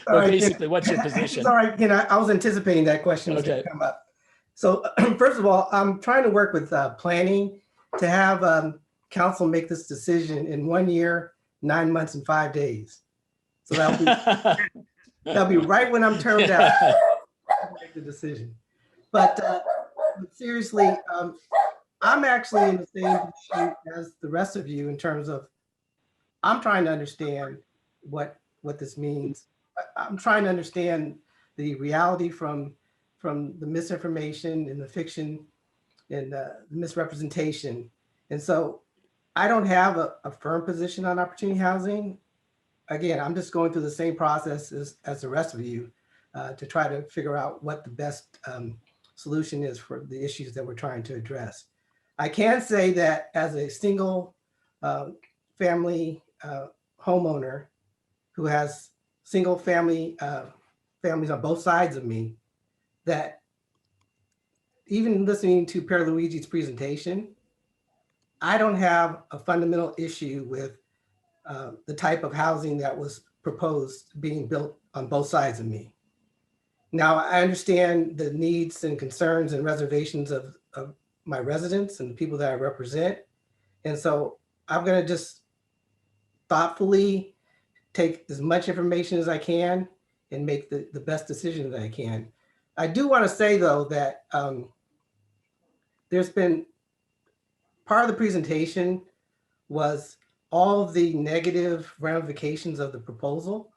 Well, basically, what's your position? Sorry, I was anticipating that question was going to come up. So first of all, I'm trying to work with planning to have council make this decision in 1 year, 9 months, and 5 days. So that'll be right when I'm termed out to make the decision. But seriously, I'm actually in the same issue as the rest of you in terms of I'm trying to understand what this means. I'm trying to understand the reality from the misinformation and the fiction and the misrepresentation. And so I don't have a firm position on opportunity housing. Again, I'm just going through the same process as the rest of you to try to figure out what the best solution is for the issues that we're trying to address. I can say that as a single family homeowner who has single family families on both sides of me, that even listening to Pierluigi's presentation, I don't have a fundamental issue with the type of housing that was proposed being built on both sides of me. Now, I understand the needs and concerns and reservations of my residents and the people that I represent. And so I'm going to just thoughtfully take as much information as I can and make the best decision that I can. I do want to say though that there's been part of the presentation was all the negative ramifications of the proposal,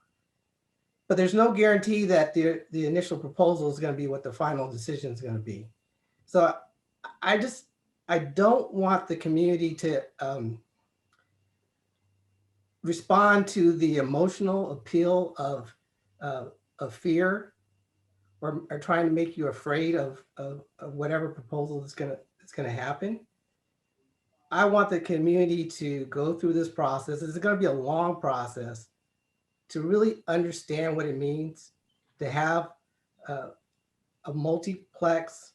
but there's no guarantee that the initial proposal is going to be what the final decision is going to be. So I don't want the community to respond to the emotional appeal of fear or trying to make you afraid of whatever proposal is gonna happen. I want the community to go through this process. It's gonna be a long process to really understand what it means to have a multiplex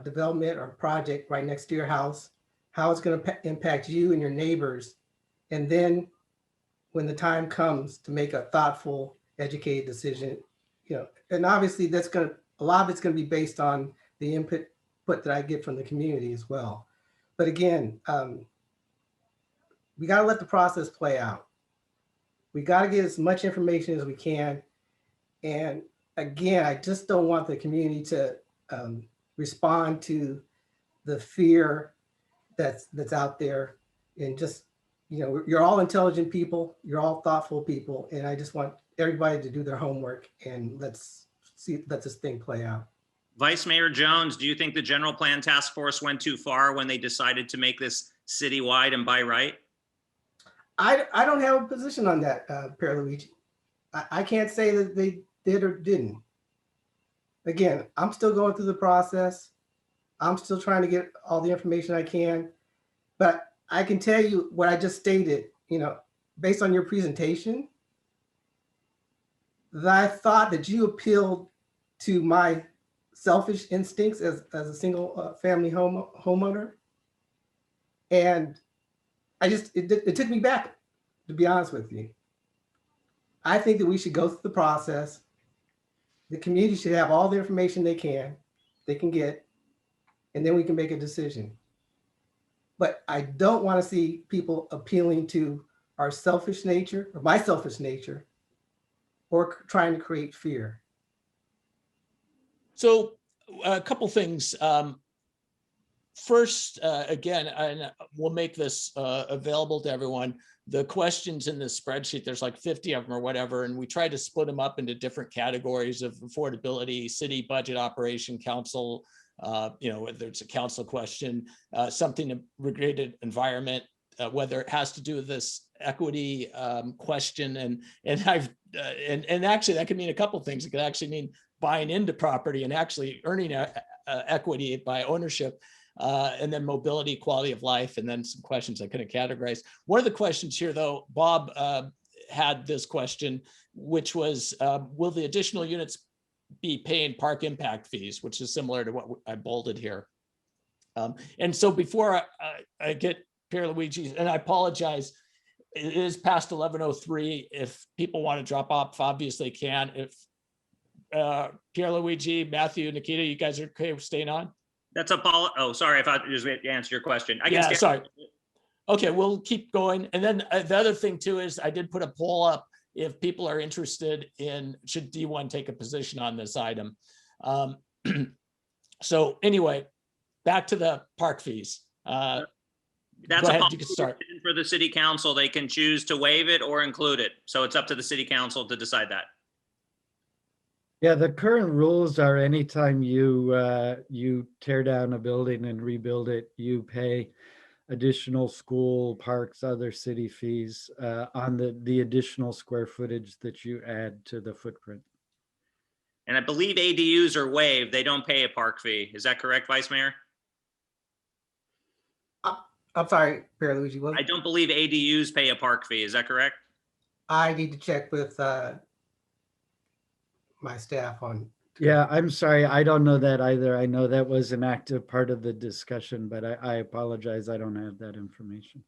development or project right next to your house, how it's gonna impact you and your neighbors. And then when the time comes to make a thoughtful, educated decision, and obviously a lot of it's gonna be based on the input that I get from the community as well. But again, we gotta let the process play out. We gotta get as much information as we can. And again, I just don't want the community to respond to the fear that's out there. And just, you're all intelligent people, you're all thoughtful people, and I just want everybody to do their homework and let this thing play out. Vice Mayor Jones, do you think the general plan task force went too far when they decided to make this citywide and by right? I don't have a position on that, Pierluigi. I can't say that they did or didn't. Again, I'm still going through the process. I'm still trying to get all the information I can, but I can tell you what I just stated, based on your presentation, that I thought that you appealed to my selfish instincts as a single family homeowner. And it took me back, to be honest with you. I think that we should go through the process. The community should have all the information they can get, and then we can make a decision. But I don't want to see people appealing to our selfish nature, or my selfish nature, or trying to create fear. So a couple things. First, again, and we'll make this available to everyone. The questions in the spreadsheet, there's like 50 of them or whatever, and we tried to split them up into different categories of affordability, city budget operation, council, whether it's a council question, something related environment, whether it has to do with this equity question, and actually that could mean a couple of things. It could actually mean buying into property and actually earning equity by ownership, and then mobility, quality of life, and then some questions I couldn't categorize. One of the questions here, though, Bob had this question, which was, will the additional units be paying park impact fees, which is similar to what I bolded here. And so before I get Pierluigi, and I apologize, it is past 11:03. If people want to drop off, obviously can. If Pierluigi, Mathew, Nikita, you guys are okay with staying on? That's oh, sorry, I thought you just answer your question. Yeah, sorry. Okay, we'll keep going. And then the other thing too is I did put a poll up if people are interested in, should D1 take a position on this item? So anyway, back to the park fees. That's go ahead, a you can start. For the city council. They can choose to waive it or include it. So it's up to the city council to decide that. Yeah, the current rules are anytime you tear down a building and rebuild it, you pay additional school, parks, other city fees on the additional square footage that you add to the footprint. And I believe ADUs are waived. They don't pay a park fee. Is that correct, Vice Mayor? I'm sorry, Pierluigi. What? I don't believe ADUs pay a park fee. Is that correct? I need to check with my staff on. Yeah, I'm sorry. I don't know that either. I know that was an active part of the discussion, but I apologize. I don't have that information.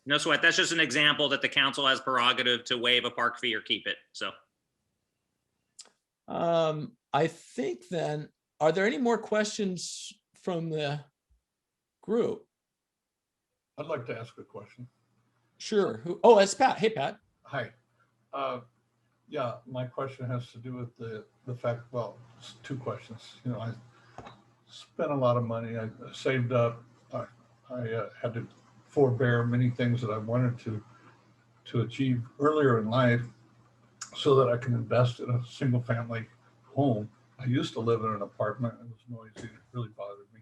No sweat. That's just an example that the council has prerogative to waive a park fee or keep it. So. I think then, are there any more questions from the group? I'd like to ask a question. Sure. Oh, it's Pat. Hey, Pat. Hi. Yeah, my question has to do with the fact, well, it's two questions. You know, I spent a lot of money. I saved up. I had to forbear many things that I wanted to achieve earlier in life so that I can invest in a single family home. I used to live in an apartment. It was noisy. It really bothered me.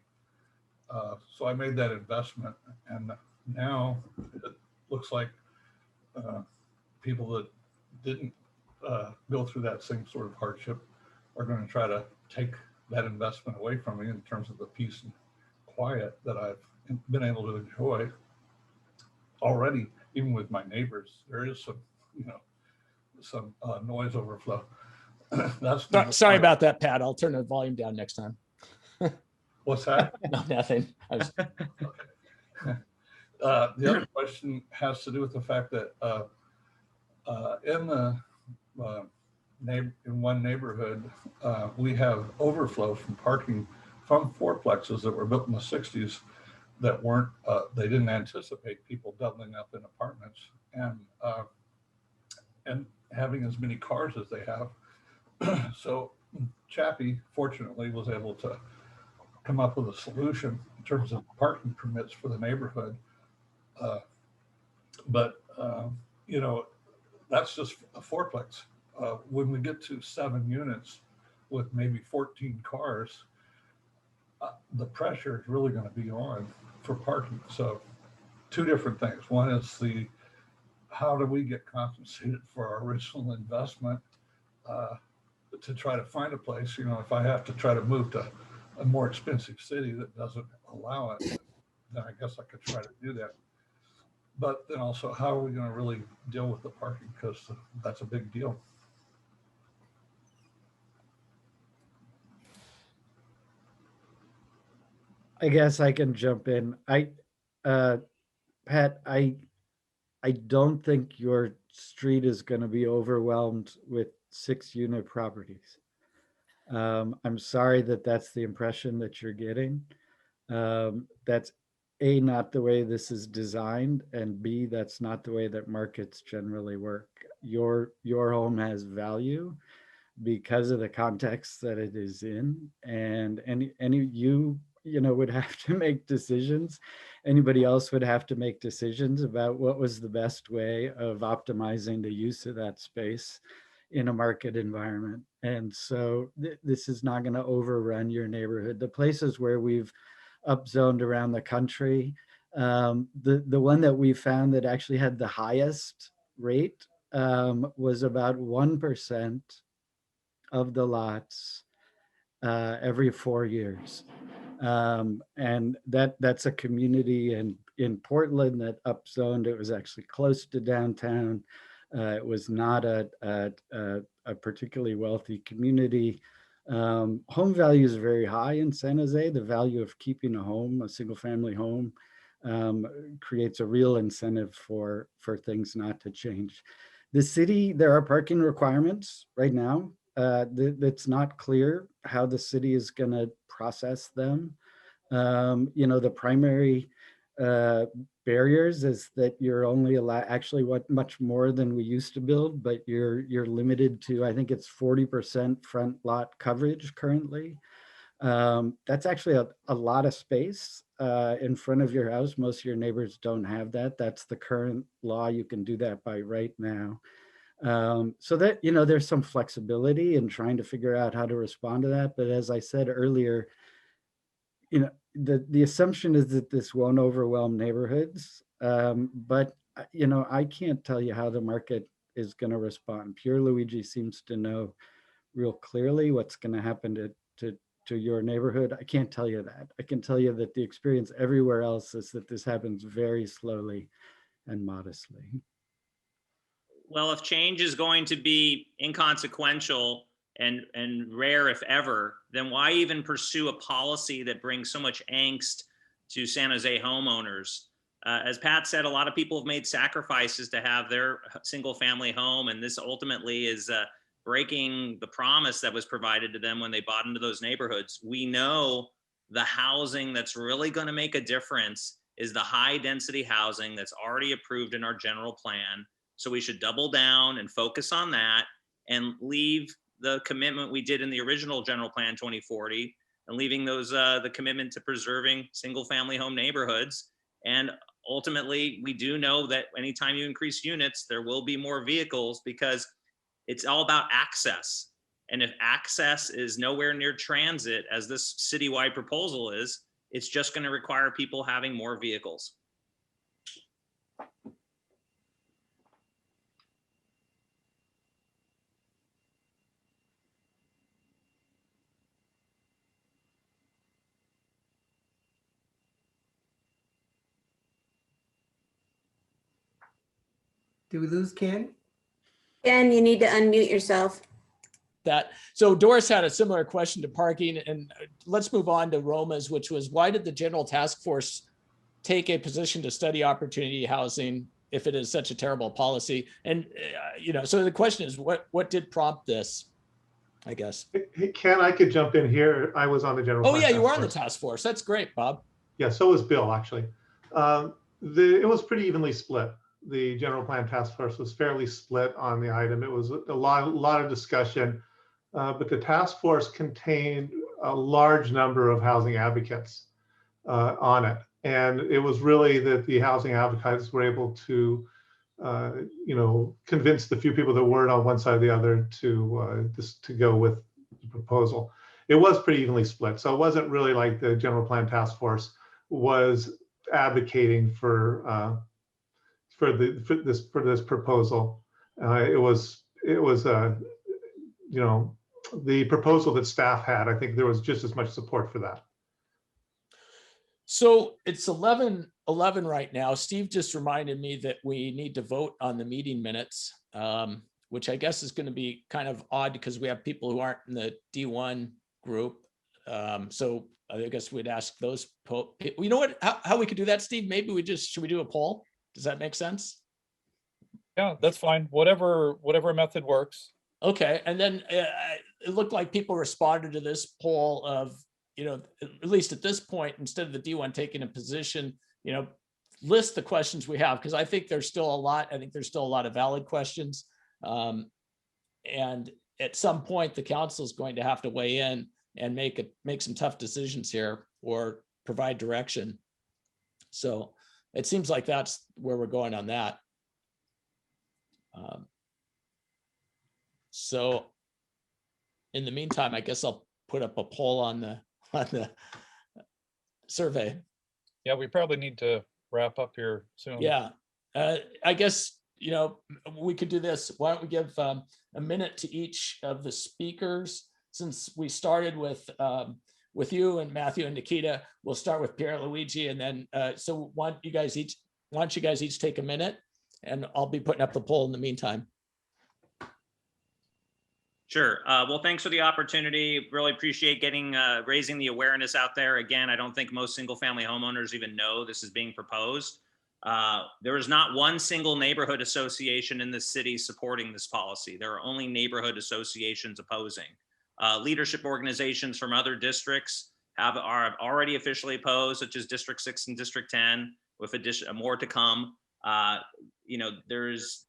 So I made that investment, and now it looks like people that didn't go through that same sort of hardship are going to try to take that investment away from me in terms of the peace and quiet that I've been able to enjoy already. Even with my neighbors, there is some, you know, some noise overflow. That's Sorry about that, Pat. I'll turn the volume down next time. What's that? No, nothing. Okay. The other question has to do with the fact that in the in one neighborhood, we have overflow from parking from fourplexes that were built in the 60s that weren't, they didn't anticipate people doubling up in apartments and having as many cars as they have. So Chappie, fortunately, was able to come up with a solution in terms of parking permits for the neighborhood. You know, that's just a fourplex. When we get to 7 units with maybe 14 cars, the pressure is really going to be on for parking. So two different things. One is how do we get compensated for our original investment to try to find a place? You know, if I have to try to move to a more expensive city that doesn't allow it, then I guess I could try to do that. But then also, how are we going to really deal with the parking? Because that's a big deal. I guess I can jump in. Pat, I don't think your street is going to be overwhelmed with 6-unit properties. I'm sorry that that's the impression that you're getting. That's A, not the way this is designed, and B, that's not the way that markets generally work. Your home has value because of the context that it is in, and you know, would have to make decisions. Anybody else would have to make decisions about what was the best way of optimizing the use of that space in a market environment. And so this is not going to overrun your neighborhood. The places where we've upzoned around the country, the one that we found that actually had the highest rate was about 1% of the lots every 4 years. And that's a community in Portland that upzoned. It was actually close to downtown. It was not a particularly wealthy community. Home value is very high in San Jose. The value of keeping a home, a single family home, creates a real incentive for things not to change. The city, there are parking requirements right now. It's not clear how the city is going to process them. You know, the primary barriers is that you're only allowed actually much more than we used to build, but you're limited to, I think it's 40% front lot coverage currently. That's actually a lot of space in front of your house. Most of your neighbors don't have that. That's the current law. You can do that by right now. So that, you know, there's some flexibility in trying to figure out how to respond to that. But as I said earlier, you know, the assumption is that this won't overwhelm neighborhoods. But, you know, I can't tell you how the market is going to respond. Pierluigi seems to know real clearly what's going to happen to your neighborhood. I can't tell you that. I can tell you that the experience everywhere else is that this happens very slowly and modestly. Well, if change is going to be inconsequential and rare if ever, then why even pursue a policy that brings so much angst to San Jose homeowners? As Pat said, a lot of people have made sacrifices to have their single family home, and this ultimately is breaking the promise that was provided to them when they bought into those neighborhoods. We know the housing that's really going to make a difference is the high density housing that's already approved in our general plan. So we should double down and focus on that and leave the commitment we did in the original general plan 2040 and leaving those the commitment to preserving single family home neighborhoods. And ultimately, we do know that anytime you increase units, there will be more vehicles because it's all about access. And if access is nowhere near transit, as this citywide proposal is, it's just going to require people having more vehicles. Do we lose Ken? Ken, you need to unmute yourself. So Doris had a similar question to parking, and let's move on to Roma's, which was, why did the general task force take a position to study opportunity housing if it is such a terrible policy? And so the question is, what did prompt this, I guess? Hey, Ken, I could jump in here. I was on the general. Oh yeah, you were on the task force. That's great, Bob. Yeah, so was Bill, actually. It was pretty evenly split. The general plan task force was fairly split on the item. It was a lot of discussion, but the task force contained a large number of housing advocates on it. And it was really that the housing advocates were able to, convince the few people that weren't on one side or the other to go with the proposal. It was pretty evenly split. So it wasn't really like the general plan task force was advocating for this proposal. It was the proposal that staff had. I think there was just as much support for that. So it's 11:11 right now. Steve just reminded me that we need to vote on the meeting minutes, which I guess is going to be kind of odd because we have people who aren't in the D1 group. So I guess we'd ask those. You know what? How we could do that, Steve? Maybe should we do a poll? Does that make sense? Yeah, that's fine. Whatever method works. Okay, and then it looked like people responded to this poll of, at least at this point, instead of the D1 taking a position, list the questions we have, because I think there's still a lot. I think there's still a lot of valid questions. And at some point, the council is going to have to weigh in and make some tough decisions here or provide direction. So it seems like that's where we're going on that. So in the meantime, I guess I'll put up a poll on the survey. Yeah, we probably need to wrap up here soon. Yeah, I guess, we could do this. Why don't we give a minute to each of the speakers? Since we started with you and Mathew and Nikita, we'll start with Pierluigi, and then so why don't you guys each take a minute, and I'll be putting up the poll in the meantime. Sure. Well, thanks for the opportunity. Really appreciate raising the awareness out there. Again, I don't think most single family homeowners even know this is being proposed. There is not one single neighborhood association in the city supporting this policy. There are only neighborhood associations opposing. Leadership organizations from other districts are already officially opposed, such as District 6 and District 10, with more to come. There's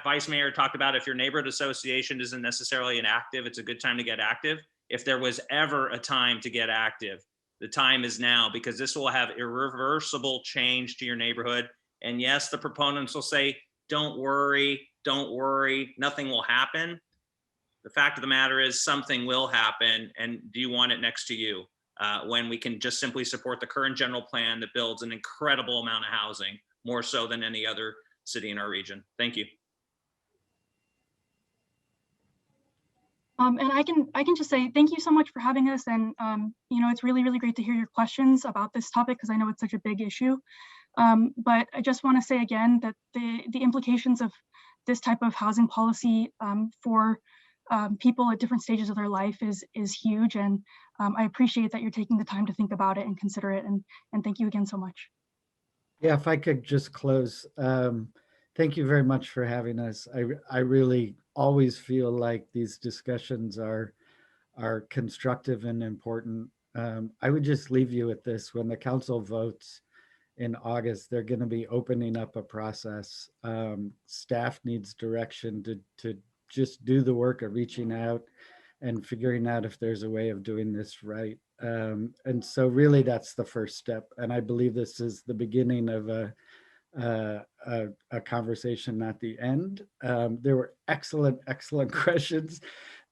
Vice Mayor talked about, if your neighborhood association isn't necessarily inactive, it's a good time to get active. If there was ever a time to get active, the time is now, because this will have irreversible change to your neighborhood. And yes, the proponents will say, don't worry, nothing will happen. The fact of the matter is something will happen. And do you want it next to you? When we can just simply support the current general plan that builds an incredible amount of housing, more so than any other city in our region. Thank you. And I can just say thank you so much for having us. And it's really, really great to hear your questions about this topic, because I know it's such a big issue. But I just want to say again that the implications of this type of housing policy for people at different stages of their life is huge. And I appreciate that you're taking the time to think about it and consider it. And thank you again so much. Yeah, if I could just close. Thank you very much for having us. I really always feel like these discussions are constructive and important. I would just leave you with this. When the council votes in August, they're going to be opening up a process. Staff needs direction to just do the work of reaching out and figuring out if there's a way of doing this right. And so really that's the first step. And I believe this is the beginning of a conversation at the end. There were excellent questions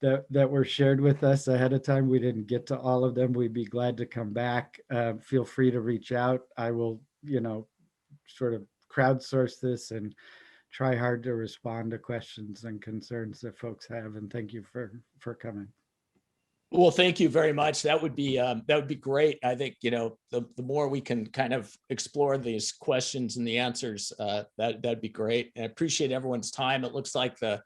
that were shared with us ahead of time. We didn't get to all of them. We'd be glad to come back. Feel free to reach out. I will, sort of crowdsource this and try hard to respond to questions and concerns that folks have. And thank you for coming. Well, thank you very much. That would be great. I think, the more we can kind of explore these questions and the answers, that'd be great. And I appreciate everyone's time. It looks like the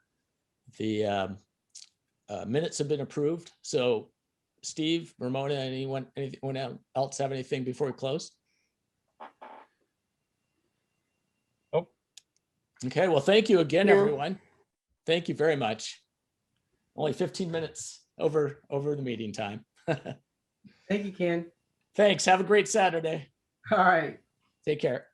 minutes have been approved. So Steve, Ramona, anyone else have anything before we close? Nope. Okay, well, thank you again, No. everyone. Thank you very much. Only 15 minutes over the meeting time. Thank you, Ken. Thanks. Have a great Saturday. All right. Take care.